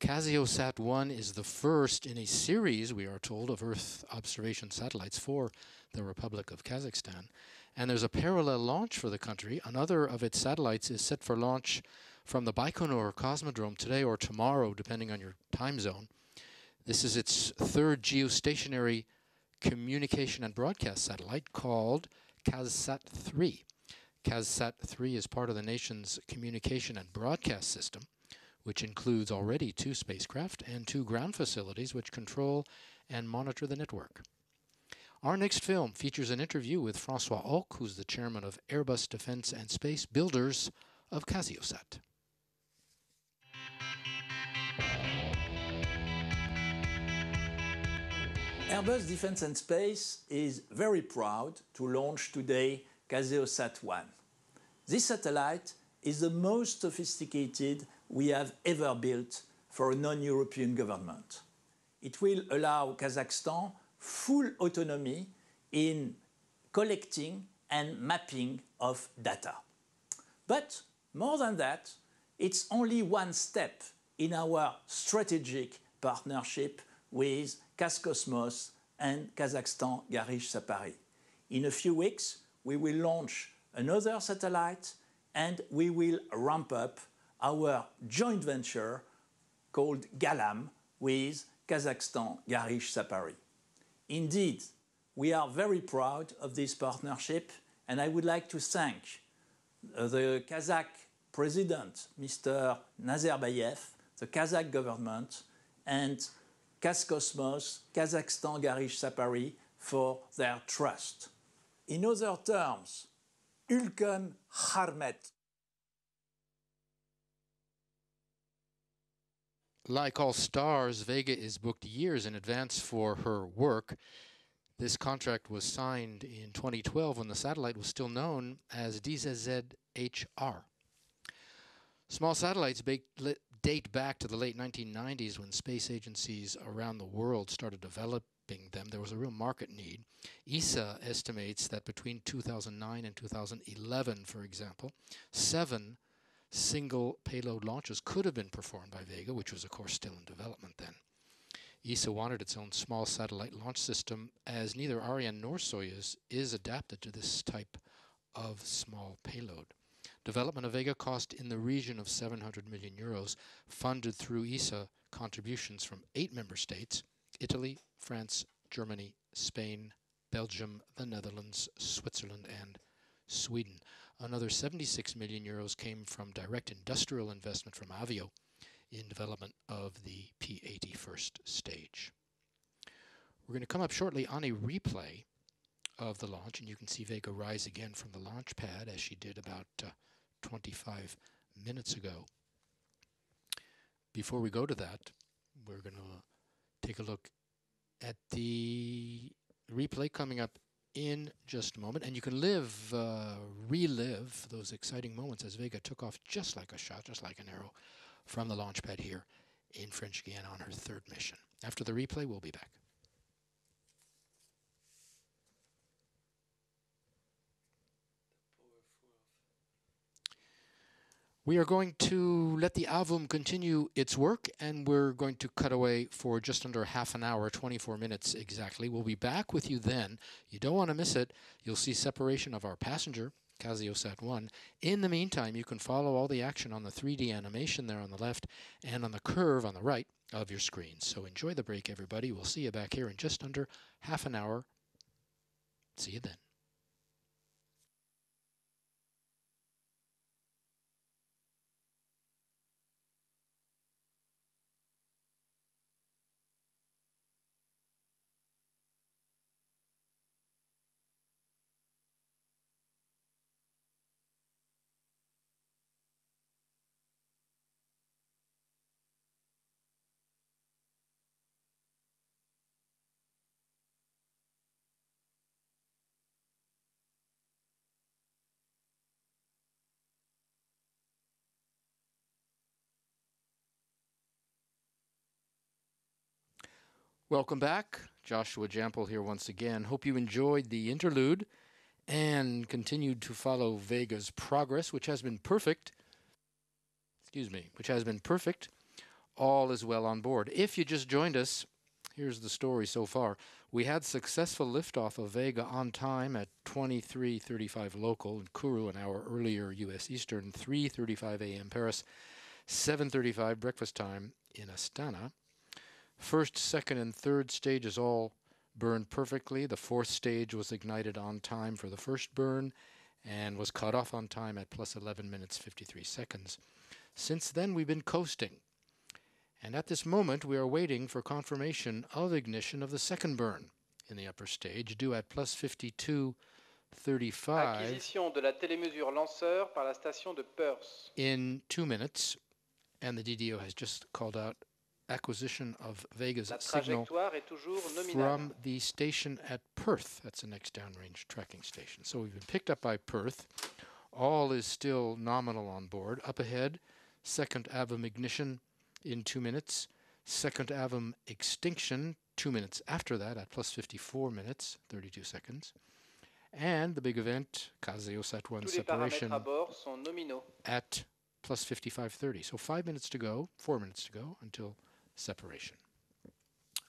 KasEOSat-1 is the first in a series, we are told, of Earth observation satellites for the Republic of Kazakhstan. And there's a parallel launch for the country. Another of its satellites is set for launch from the Baikonur Cosmodrome today or tomorrow, depending on your time zone. This is its third geostationary communication and broadcast satellite called KasSat-3. KasSat-3 is part of the nation's communication and broadcast system, which includes already 2 spacecraft and 2 ground facilities which control and monitor the network. Our next film features an interview with Francois Auque, who's the chairman of Airbus Defence and Space, builders of KasEOSat. Airbus Defence and Space is very proud to launch today KasEOSat-1. This satellite is the most sophisticated we have ever built for a non-European government. It will allow Kazakhstan full autonomy in collecting and mapping of data. But more than that, it's only one step in our strategic partnership with KasCosmos and Kazakhstan Garish Sapari. In a few weeks, we will launch another satellite and we will ramp up our joint venture called GALAM with Kazakhstan Garish Sapari. Indeed, we are very proud of this partnership, and I would like to thank the Kazakh President, Mr. Nazarbayev, the Kazakh government, and KasCosmos, Kazakhstan Garish Sapari for their trust. In other terms, Ülkem Harmet. Like all stars, Vega is booked years in advance for her work. This contract was signed in 2012 when the satellite was still known as DZZ-HR. Small satellites date back to the late 1990s when space agencies around the world started developing them. There was a real market need. ESA estimates that between 2009 and 2011, for example, 7 single payload launches could have been performed by Vega, which was, of course, still in development then. ESA wanted its own small satellite launch system, as neither Ariane nor Soyuz is adapted to this type of small payload. Development of Vega cost in the region of 700 million euros, funded through ESA contributions from 8 member states: Italy, France, Germany, Spain, Belgium, the Netherlands, Switzerland, and Sweden. Another 76 million euros came from direct industrial investment from Avio in development of the P-80 first stage. We're going to come up shortly on a replay of the launch, and you can see Vega rise again from the launch pad as she did about 25 minutes ago. Before we go to that, we're going to take a look at the replay coming up in just a moment, and you can relive those exciting moments as Vega took off just like a shot, just like an arrow, from the launch pad here in French Guiana on her 3rd mission. After the replay, we'll be back. We are going to let the AVUM continue its work, and we're going to cut away for just under half an hour, 24 minutes exactly. We'll be back with you then. You don't want to miss it. You'll see separation of our passenger, KasEOSat-1. In the meantime, you can follow all the action on the 3D animation there on the left and on the curve on the right of your screen. So enjoy the break, everybody. We'll see you back here in just under half an hour. See you then. Welcome back. Joshua Jampel here once again. Hope you enjoyed the interlude and continued to follow Vega's progress, which has been perfect. Which has been perfect all is well on board. If you just joined us, here's the story so far. We had successful liftoff of Vega on time at 23:35 local in Kourou, an hour earlier U.S. Eastern, 3:35 a.m. Paris, 7:35 breakfast time in Astana. First, second, and third stages all burned perfectly. The fourth stage was ignited on time for the first burn and was cut off on time at plus 11 minutes 53 seconds. Since then, we've been coasting. And at this moment, we are waiting for confirmation of ignition of the second burn in the upper stage, due at plus 52:35 Acquisition de la télémesure lanceur par la station de Perth. in 2 minutes. And the DDO has just called out acquisition of Vega's signal from the station at Perth. That's the next downrange tracking station. So we've been picked up by Perth. All is still nominal on board. Up ahead, second AVM ignition in 2 minutes. Second AVM extinction 2 minutes after that at plus 54 minutes, 32 seconds. And the big event, KasEOSat-1 separation at plus 55:30. So 5 minutes to go, 4 minutes to go until separation.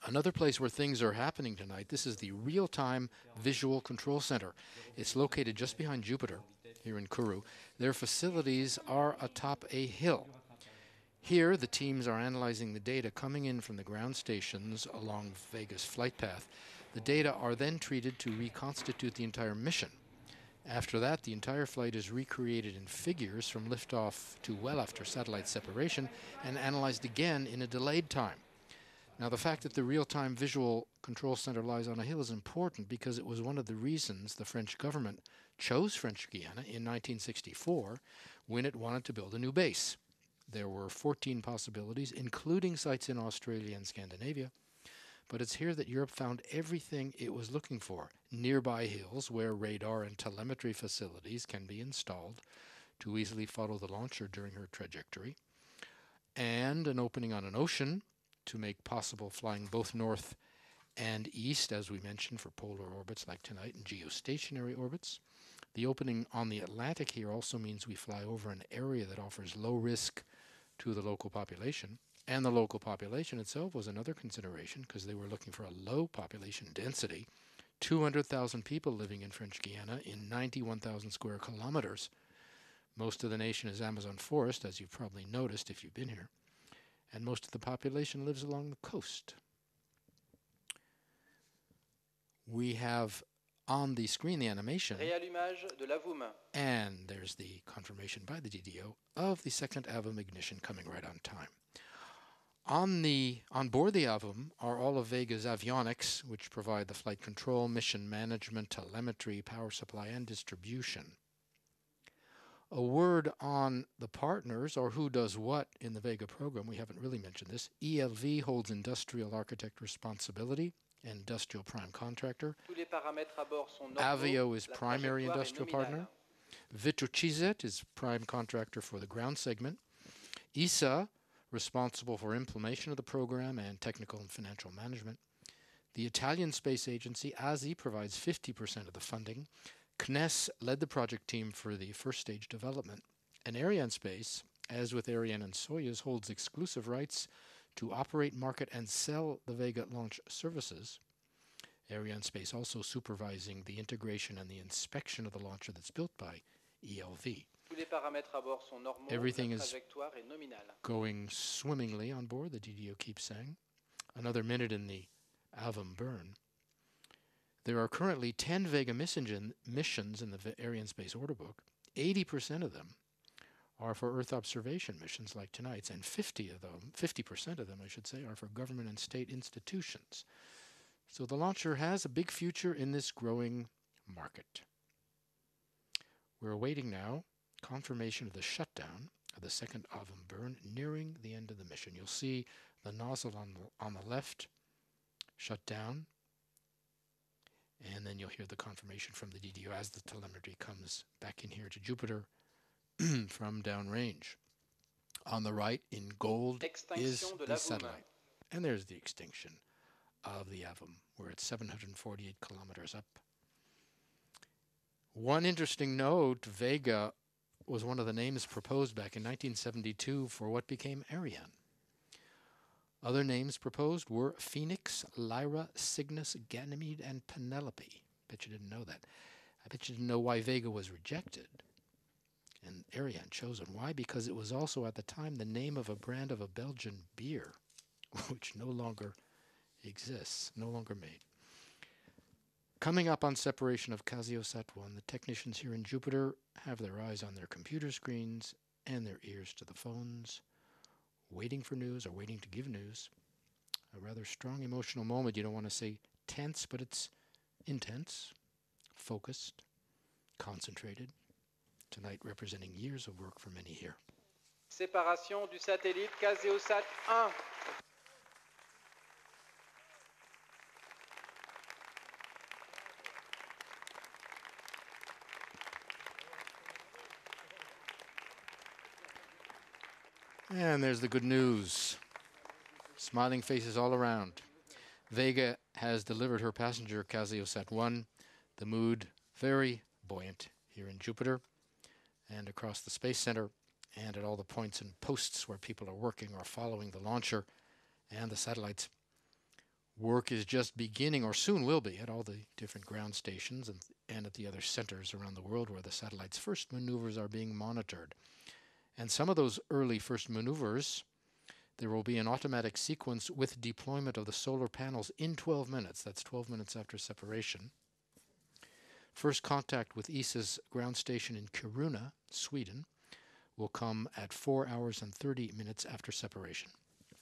Another place where things are happening tonight, this is the Real-Time Visual Control Center. It's located just behind Jupiter, here in Kourou. Their facilities are atop a hill. Here, the teams are analyzing the data coming in from the ground stations along Vega's flight path. The data are then treated to reconstitute the entire mission. After that, the entire flight is recreated in figures from liftoff to well after satellite separation and analyzed again in a delayed time. Now, the fact that the Real-Time Visual Control Center lies on a hill is important because it was one of the reasons the French government chose French Guiana in 1964 when it wanted to build a new base. There were 14 possibilities, including sites in Australia and Scandinavia. But it's here that Europe found everything it was looking for. Nearby hills where radar and telemetry facilities can be installed to easily follow the launcher during her trajectory. And an opening on an ocean to make possible flying both north and east, as we mentioned, for polar orbits like tonight and geostationary orbits. The opening on the Atlantic here also means we fly over an area that offers low risk to the local population. And the local population itself was another consideration because they were looking for a low population density. 200,000 people living in French Guiana in 91,000 square kilometers. Most of the nation is Amazon forest, as you've probably noticed if you've been here. And most of the population lives along the coast. We have on the screen the animation, and there's the confirmation by the DDO of the second AVM ignition coming right on time. On board the AVM are all of Vega's avionics, which provide the flight control, mission management, telemetry, power supply, and distribution. A word on the partners, or who does what in the Vega program. We haven't really mentioned this. ELV holds industrial architect responsibility, industrial prime contractor. Avio is primary industrial partner. VV03 is prime contractor for the ground segment. ESA, responsible for implementation of the program and technical and financial management. The Italian Space Agency, ASI, provides 50% of the funding. CNES led the project team for the first stage development. And Arianespace, as with Ariane and Soyuz, holds exclusive rights to operate, market, and sell the Vega launch services. Arianespace also supervising the integration and the inspection of the launcher that's built by ELV. Everything is going swimmingly on board, the DDO keeps saying. Another minute in the AVM burn. There are currently 10 Vega missions in the Arianespace order book. 80% of them are for Earth observation missions like tonight's, and 50% of them, I should say, are for government and state institutions. So the launcher has a big future in this growing market. We're awaiting now confirmation of the shutdown of the second AVM burn nearing the end of the mission. You'll see the nozzle on the left shut down, and then you'll hear the confirmation from the DDO as the telemetry comes back in here to Jupiter from downrange. On the right in gold is the satellite. And there's the extinction of the AVM. We're at 748 kilometers up. One interesting note, Vega was one of the names proposed back in 1972 for what became Ariane. Other names proposed were Phoenix, Lyra, Cygnus, Ganymede, and Penelope. Bet you didn't know that. I bet you didn't know why Vega was rejected and Ariane chosen. Why? Because it was also at the time the name of a brand of a Belgian beer, which no longer exists, no longer made. Coming up on separation of KasEOSat-1, the technicians here in Jupiter have their eyes on their computer screens and their ears to the phones, waiting for news or waiting to give news. A rather strong emotional moment. You don't want to say tense, but it's intense, focused, concentrated. Tonight representing years of work for many here. Séparation du satellite KasEOSat-1. And there's the good news. Smiling faces all around. Vega has delivered her passenger KasEOSat-1. The mood very buoyant here in Jupiter and across the Space Center and at all the points and posts where people are working or following the launcher and the satellites. Work is just beginning, or soon will be, at all the different ground stations and at the other centers around the world where the satellites' first maneuvers are being monitored. And some of those early first maneuvers, there will be an automatic sequence with deployment of the solar panels in 12 minutes. That's 12 minutes after separation. First contact with ESA's ground station in Kiruna, Sweden, will come at 4 hours and 30 minutes after separation,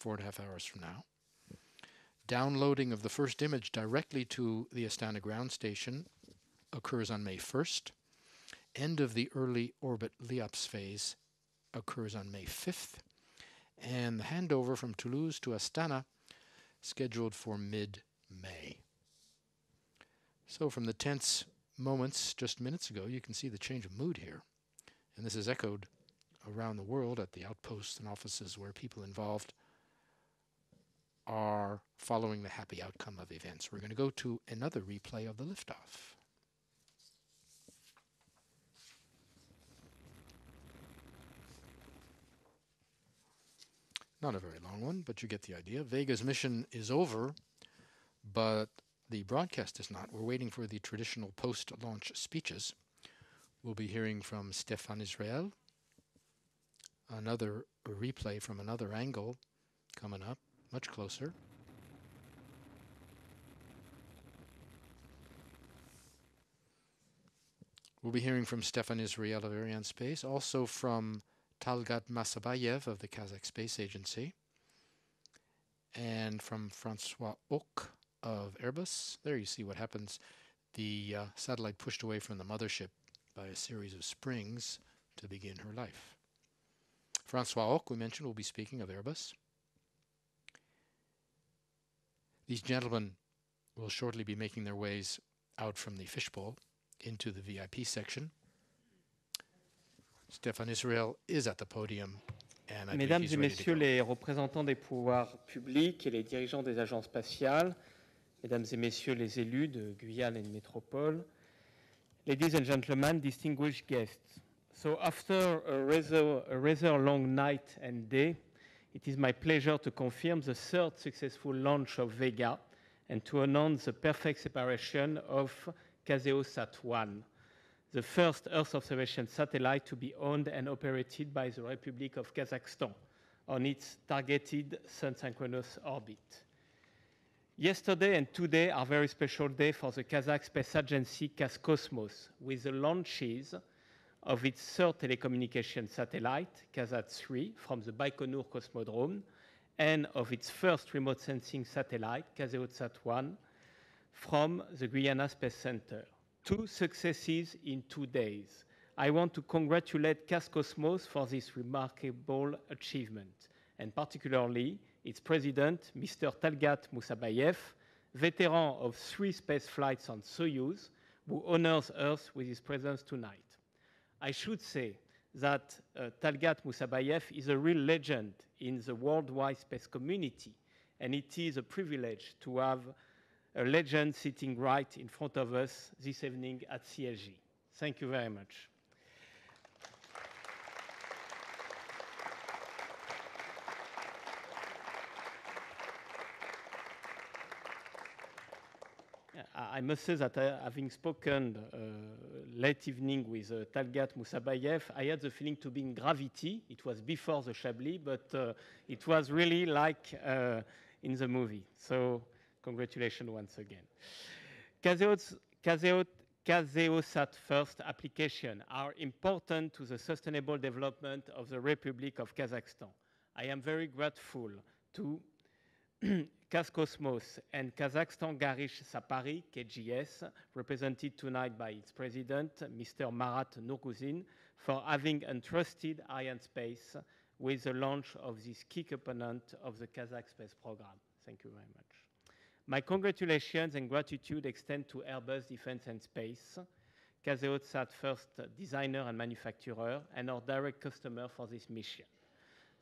4.5 hours from now. Downloading of the first image directly to the Astana ground station occurs on May 1st. End of the early orbit LEOPS phase occurs on May 5th. And the handover from Toulouse to Astana scheduled for mid-May. So from the tense moments just minutes ago, you can see the change of mood here. And this is echoed around the world at the outposts and offices where people involved are following the happy outcome of events. We're going to go to another replay of the liftoff. Not a very long one, but you get the idea. Vega's mission is over, but the broadcast is not. We're waiting for the traditional post-launch speeches. We'll be hearing from Stéphane Israël, another replay from another angle coming up, much closer. We'll be hearing from Stéphane Israël of Arianespace, also from Talgat Masabayev of the Kazakh Space Agency, and from Francois Auque of Airbus. There you see what happens. The satellite pushed away from the mothership by a series of springs to begin her life. Francois Auque, we mentioned, will be speaking of Airbus. These gentlemen will shortly be making their ways out from the fishbowl into the VIP section. Stéphane Israël is at the podium. Mesdames et messieurs les représentants des pouvoirs publics et les dirigeants des agences spatiales, mesdames et messieurs les élus de Guyane et de Métropole, ladies and gentlemen, distinguished guests. So after a rather long night and day, it is my pleasure to confirm the third successful launch of Vega and to announce the perfect separation of KasEOSat-1, the first Earth observation satellite to be owned and operated by the Republic of Kazakhstan on its targeted Sun-synchronous orbit. Yesterday and today are very special days for the Kazakh Space Agency KasCosmos, with the launches of its third telecommunication satellite, KasAT-3, from the Baikonur Cosmodrome, and of its first remote sensing satellite, KasEOSat-1, from the Guiana Space Center. 2 successes in 2 days. I want to congratulate KasCosmos for this remarkable achievement, and particularly its president, Mr. Talgat Musabayev, veteran of 3 space flights on Soyuz, who honors Earth with his presence tonight. I should say that Talgat Musabayev is a real legend in the worldwide space community, and it is a privilege to have a legend sitting right in front of us this evening at CSG. Thank you very much. I must say that having spoken late evening with Talgat Musabayev, I had the feeling to be in Gravity. It was before the Chablis, but it was really like in the movie. So congratulations once again. KasEOSat first applications are important to the sustainable development of the Republic of Kazakhstan. I am very grateful to KasCosmos and Kazakhstan Garish Sapari, KGS, represented tonight by its president, Mr. Marat Nurguzin, for having entrusted Arianespace with the launch of this key component of the Kazakh space program. Thank you very much. My congratulations and gratitude extend to Airbus Defence and Space, KasEOSat first designer and manufacturer, and our direct customer for this mission.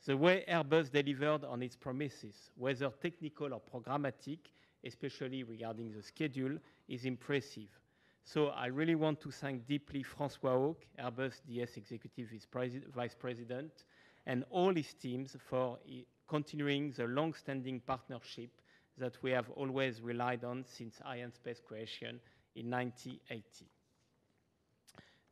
The way Airbus delivered on its promises, whether technical or programmatic, especially regarding the schedule, is impressive. So I really want to thank deeply François Hauck, Airbus DS Executive Vice President, and all his teams for continuing the long-standing partnership that we have always relied on since Arianespace creation in 1980.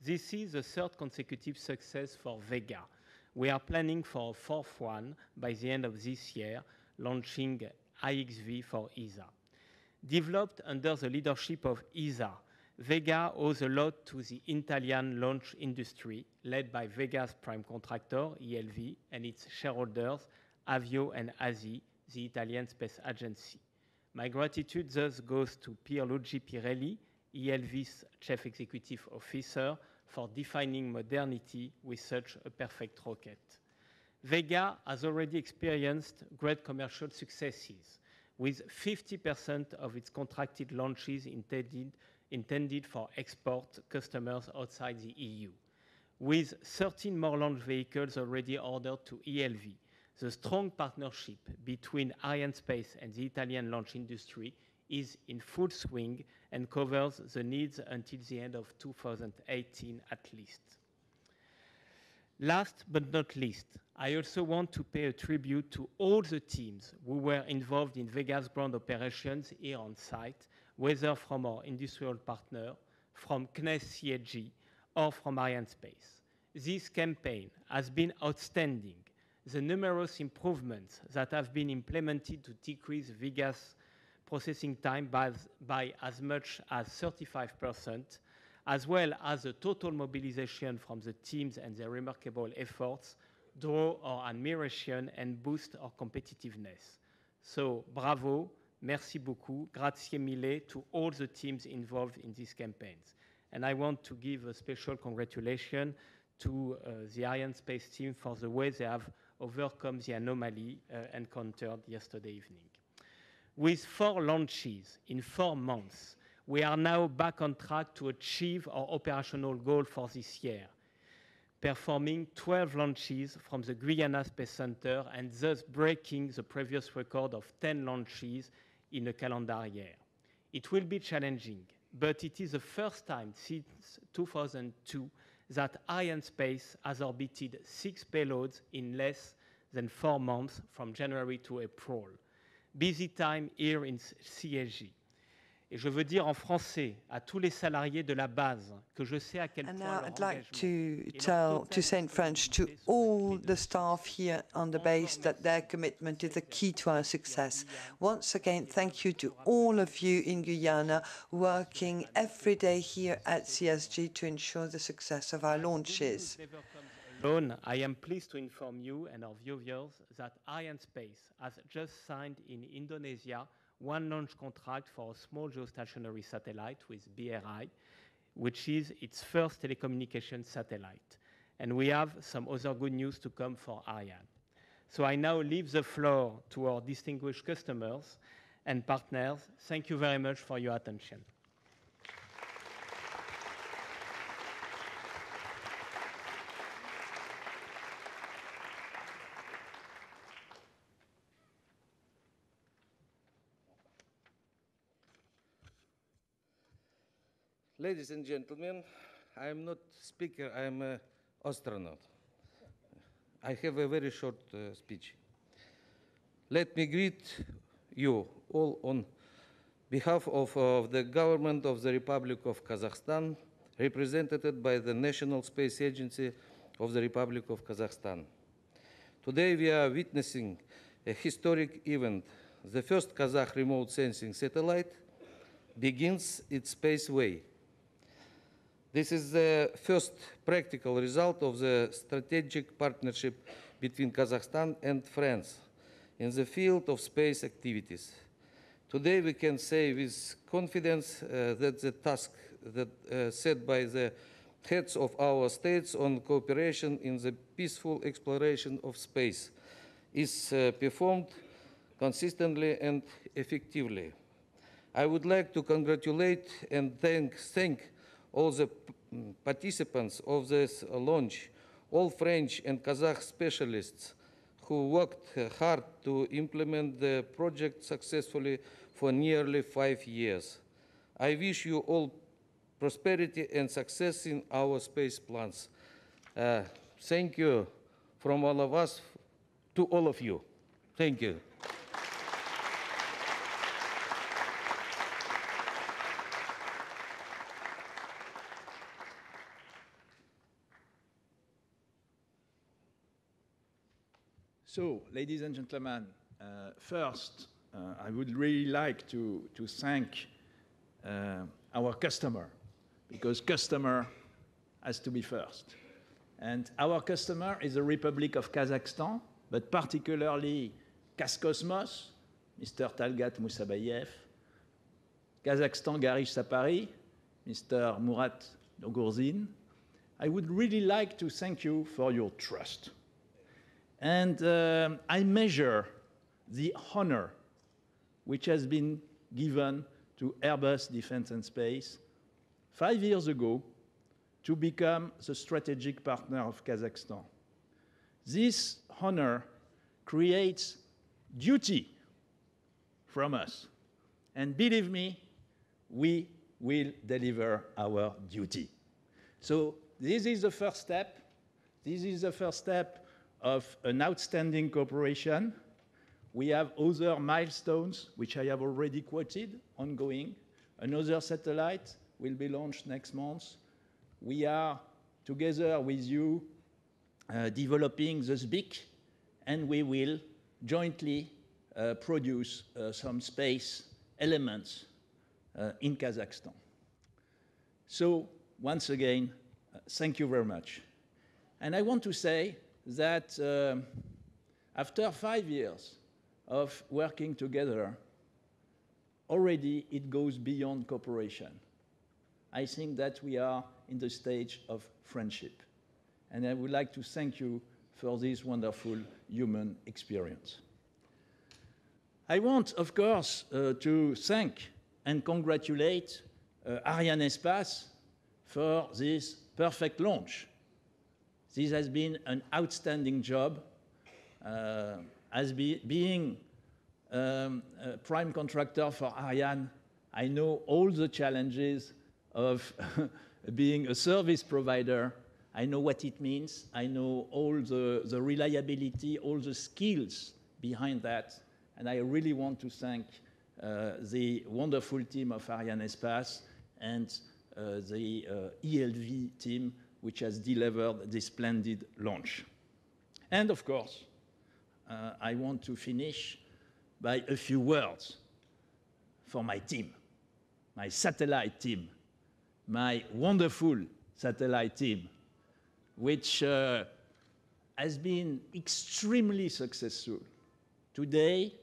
This is the third consecutive success for Vega. We are planning for a fourth one by the end of this year, launching IXV for ESA. Developed under the leadership of ESA, Vega owes a lot to the Italian launch industry, led by Vega's prime contractor, ELV, and its shareholders, Avio and ASI, the Italian space agency. My gratitude thus goes to Pierluigi Pirelli, ELV's chief executive officer, for defining modernity with such a perfect rocket. Vega has already experienced great commercial successes, with 50% of its contracted launches intended for export customers outside the EU. With 13 more launch vehicles already ordered to ELV, the strong partnership between Arianespace and the Italian launch industry is in full swing and covers the needs until the end of 2018 at least. Last but not least, I also want to pay a tribute to all the teams who were involved in Vega's ground operations here on site, whether from our industrial partner, from CNES CHG, or from Arianespace. This campaign has been outstanding. The numerous improvements that have been implemented to decrease Vega's processing time by as much as 35%, as well as the total mobilization from the teams and their remarkable efforts, draw our admiration and boost our competitiveness. So, bravo, merci beaucoup, grazie mille to all the teams involved in these campaigns. And I want to give a special congratulation to the Arianespace team for the way they have overcome the anomaly encountered yesterday evening. With 4 launches in 4 months, we are now back on track to achieve our operational goal for this year, performing 12 launches from the Guiana Space Center and thus breaking the previous record of 10 launches in a calendar year. It will be challenging, but it is the first time since 2002 that Arianespace has orbited 6 payloads in less than 4 months from January to April. Busy time here in CSG. Et je veux dire en français à tous les salariés de la base que je sais à quel point leur I'd like to say in French to all the staff here on the base that their commitment is the key to our success. Once again, thank you to all of you in Guyana working every day here at CSG to ensure the success of our launches. I am pleased to inform you and our viewers that Arianespace has just signed in Indonesia 1 launch contract for a small geostationary satellite with BRI, which is its first telecommunications satellite. And we have some other good news to come for Ariane. So I now leave the floor to our distinguished customers and partners. Thank you very much for your attention. Ladies and gentlemen, I am not speaker, I am an astronaut. I have a very short speech. Let me greet you all on behalf of the government of the Republic of Kazakhstan, represented by the National Space Agency of the Republic of Kazakhstan. Today we are witnessing a historic event. The first Kazakh remote sensing satellite begins its space way. This is the first practical result of the strategic partnership between Kazakhstan and France in the field of space activities. Today we can say with confidence that the task that set by the heads of our states on cooperation in the peaceful exploration of space is performed consistently and effectively. I would like to congratulate and thank all the participants of this launch, all French and Kazakh specialists who worked hard to implement the project successfully for nearly 5 years. I wish you all prosperity and success in our space plans. Thank you from all of us to all of you. Thank you. So, ladies and gentlemen, first, I would really like to thank our customer, because customer has to be first. And our customer is the Republic of Kazakhstan, but particularly KasCosmos, Mr. Talgat Musabayev, Kazakhstan Garish Sapari, Mr. Murat Nogurzin. I would really like to thank you for your trust. And I measure the honor which has been given to Airbus Defence and Space 5 years ago to become the strategic partner of Kazakhstan. This honor creates duty from us. And believe me, we will deliver our duty. So this is the first step. This is the first step of an outstanding cooperation. We have other milestones, which I have already quoted, ongoing. Another satellite will be launched next month. We are, together with you, developing the SBIC, and we will jointly produce some space elements in Kazakhstan. So, once again, thank you very much. And I want to say that after 5 years of working together, already it goes beyond cooperation. I think that we are in the stage of friendship. And I would like to thank you for this wonderful human experience. I want, of course, to thank and congratulate Arianespace for this perfect launch. This has been an outstanding job. Being a prime contractor for Ariane, I know all the challenges of being a service provider. I know what it means. I know all the reliability, all the skills behind that. And I really want to thank the wonderful team of Arianespace and the ELV team, which has delivered this splendid launch. And of course, I want to finish by a few words for my team, my satellite team, my wonderful satellite team, which has been extremely successful. Today,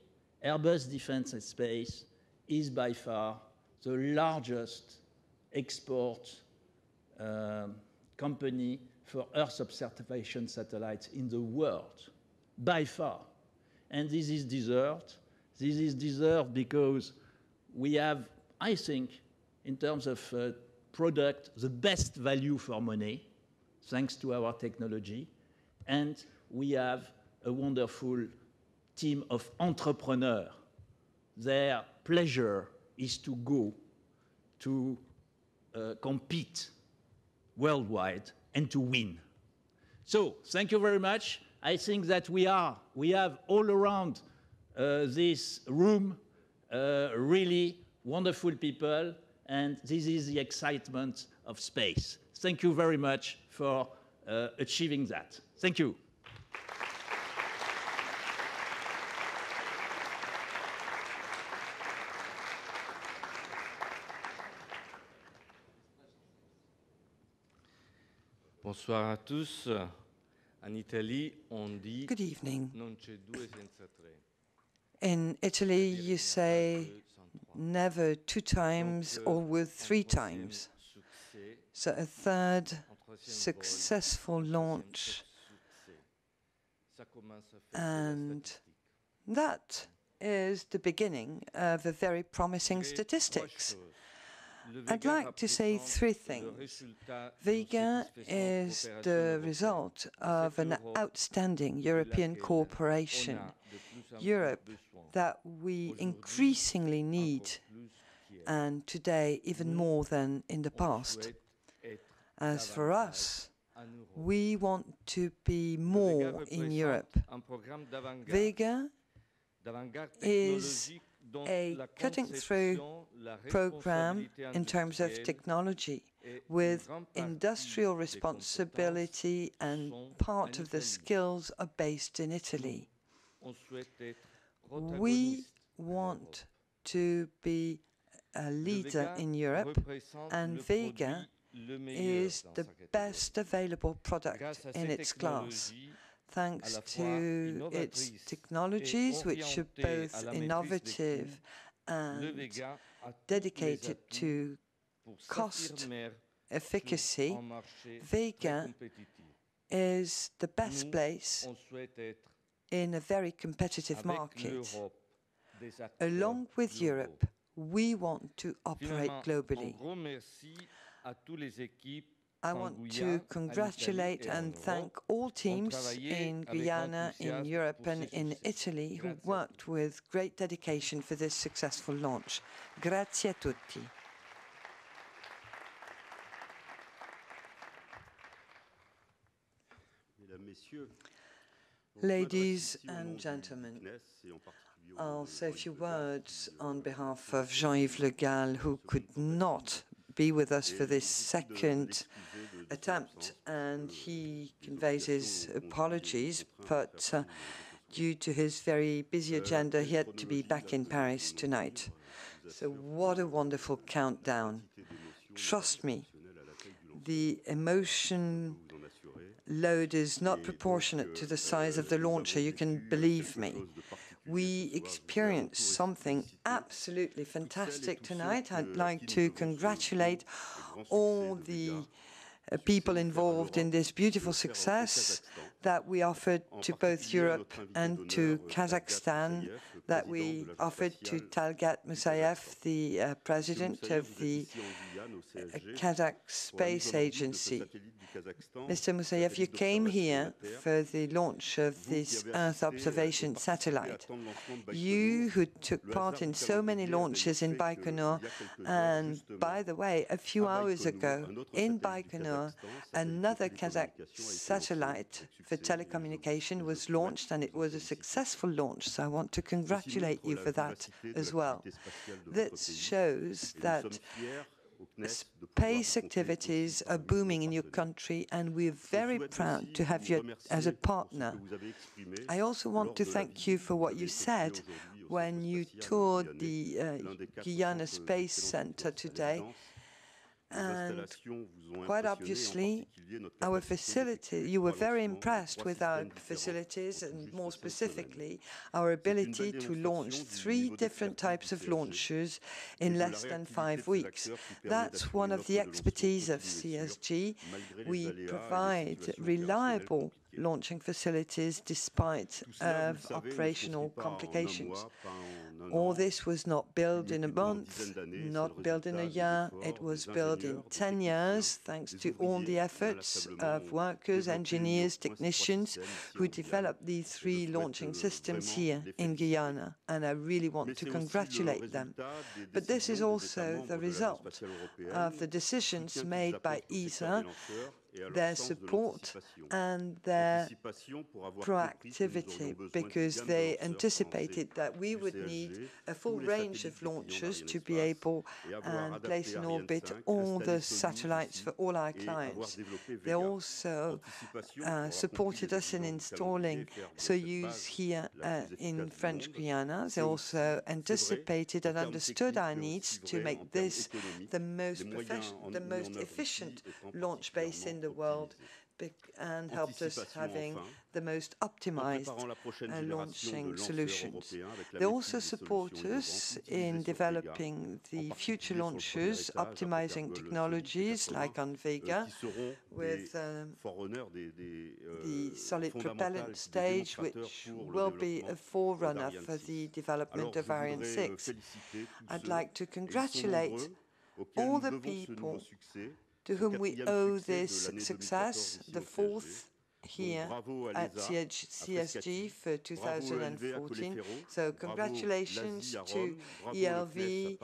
Airbus Defence and Space is by far the largest export company for Earth observation satellites in the world, by far. And this is deserved. This is deserved because we have, I think, in terms of product, the best value for money, thanks to our technology. And we have a wonderful team of entrepreneurs. Their pleasure is to go to compete worldwide and to win. So, thank you very much. I think that we have all around this room really wonderful people, and this is the excitement of space. Thank you very much for achieving that. Thank you. Bonsoir à tous. En Italie, on dit Good evening. non c'è due senza tre. In Italy, you say never two times or with three times. So a third successful launch. And that is the beginning of a very promising statistics. I'd like to say three things. Vega is the result of an outstanding European cooperation. Europe that we increasingly need, and today even more than in the past. As for us, we want to be more in Europe. Vega is a cutting-through program in terms of technology, with industrial responsibility, and part of the skills are based in Italy. We want to be a leader in Europe, and Vega is the best available product in its class, thanks to its technologies, which are both innovative and dedicated to cost efficacy. Vega is the best place in a very competitive market. Along with Europe, we want to operate globally. I want to congratulate and thank all teams in Guyana, in Europe and in Italy who worked with great dedication for this successful launch. Grazie a tutti. Ladies and gentlemen, I'll say a few words on behalf of Jean-Yves Le Gall, who could not be with us for this second attempt, and he conveys his apologies, but due to his very busy agenda, he had to be back in Paris tonight. So what a wonderful countdown. Trust me, the emotion load is not proportionate to the size of the launcher, you can believe me. We experienced something absolutely fantastic tonight. I'd like to congratulate all the people involved in this beautiful success that we offered to both Europe and to Kazakhstan, that we offered to Talgat Musayev, the president of the Kazakh Space Agency. Mr. Musayev, you came here for the launch of this Earth observation satellite. You who took part in so many launches in Baikonur, and by the way, a few hours ago in Baikonur, another Kazakh satellite for telecommunication was launched, and it was a successful launch, so I want to congratulate you for that as well. This shows that space activities are booming in your country, and we're very proud to have you as a partner. I also want to thank you for what you said when you toured the Guiana Space Center today. And quite obviously, our facility, you were very impressed with our facilities, and more specifically, our ability to launch 3 different types of launchers in less than 5 weeks. That's one of the expertise of CSG. We provide reliable launching facilities despite operational complications. All this was not built in a month, not built in a year. It was built in 10 years, thanks to all the efforts of workers, engineers, technicians who developed these 3 launching systems here in Guyana, and I really want to congratulate them. But this is also the result of the decisions made by ESA their support and their proactivity, because they anticipated that we would need a full range of launchers to be able and place in orbit all the satellites for all our clients. They also supported us in installing Soyuz here in French Guiana. They also anticipated and understood our needs to make this the most efficient launch base in the world, and helped us having the most optimized launching solutions. They also support us in developing the future launchers, optimizing technologies like on Vega with the solid propellant stage, which will be a forerunner for the development of Ariane 6. I'd like to congratulate all the people to whom we owe this success, the fourth here at CSG for 2014. So congratulations to ELV,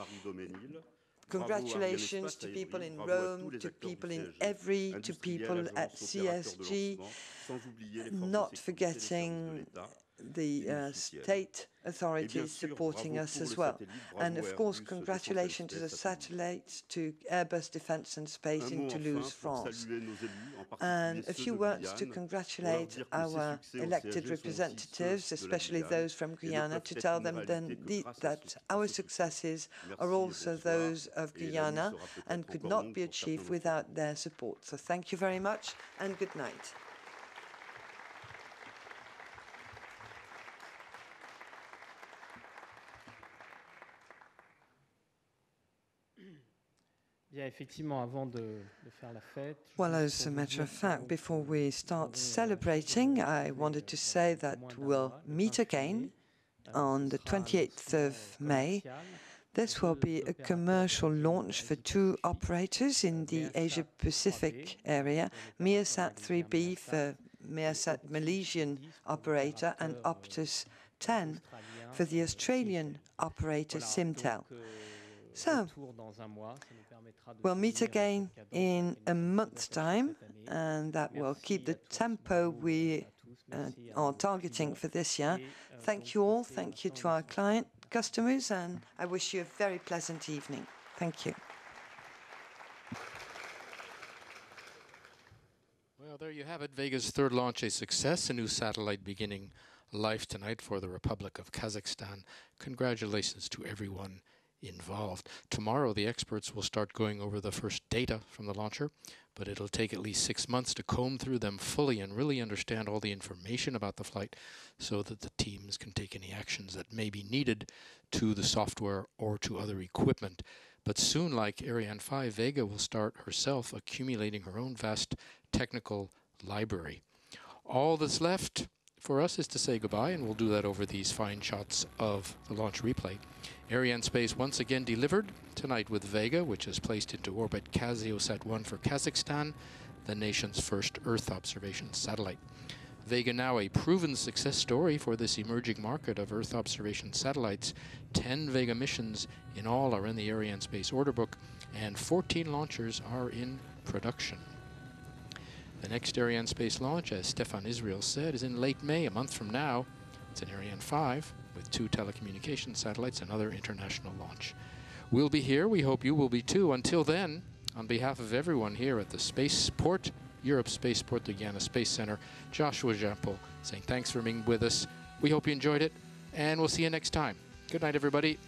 congratulations to people in Rome, to people in Evry, to people at CSG, not forgetting the state authorities supporting us as well. And of course, congratulations to the satellites, to Airbus Defence and Space in Toulouse, France. And a few words to congratulate our elected representatives, especially those from Guyana, to tell them then that our successes are also those of Guyana and could not be achieved without their support. So thank you very much and good night. Well, as a matter of fact, before we start celebrating, I wanted to say that we'll meet again on the 28th of May. This will be a commercial launch for two operators in the Asia-Pacific area, MEASAT-3B for MEASAT Malaysian operator and Optus 10 for the Australian operator Simtel. So, we'll meet again in a month's time, and that will keep the tempo we are targeting for this year. Thank you all. Thank you to our customers, and I wish you a very pleasant evening. Thank you. Well, there you have it. Vega's third launch a success. A new satellite beginning life tonight for the Republic of Kazakhstan. Congratulations to everyone involved. Tomorrow, the experts will start going over the first data from the launcher, but it'll take at least 6 months to comb through them fully and really understand all the information about the flight so that the teams can take any actions that may be needed to the software or to other equipment. But soon, like Ariane 5, Vega will start herself accumulating her own vast technical library. All that's left for us is to say goodbye, and we'll do that over these fine shots of the launch replay. Arianespace once again delivered tonight with Vega, which has placed into orbit KasEOSat-1 for Kazakhstan, the nation's first Earth observation satellite. Vega now a proven success story for this emerging market of Earth observation satellites. 10 Vega missions in all are in the Arianespace order book, and 14 launchers are in production. The next Arianespace launch, as Stefan Israel said, is in late May, a month from now. It's an Ariane 5 with 2 telecommunications satellites, another international launch. We'll be here. We hope you will be too. Until then, on behalf of everyone here at the Spaceport, Europe's Spaceport, the Guiana Space Center, Joshua Jampol saying thanks for being with us. We hope you enjoyed it, and we'll see you next time. Good night, everybody.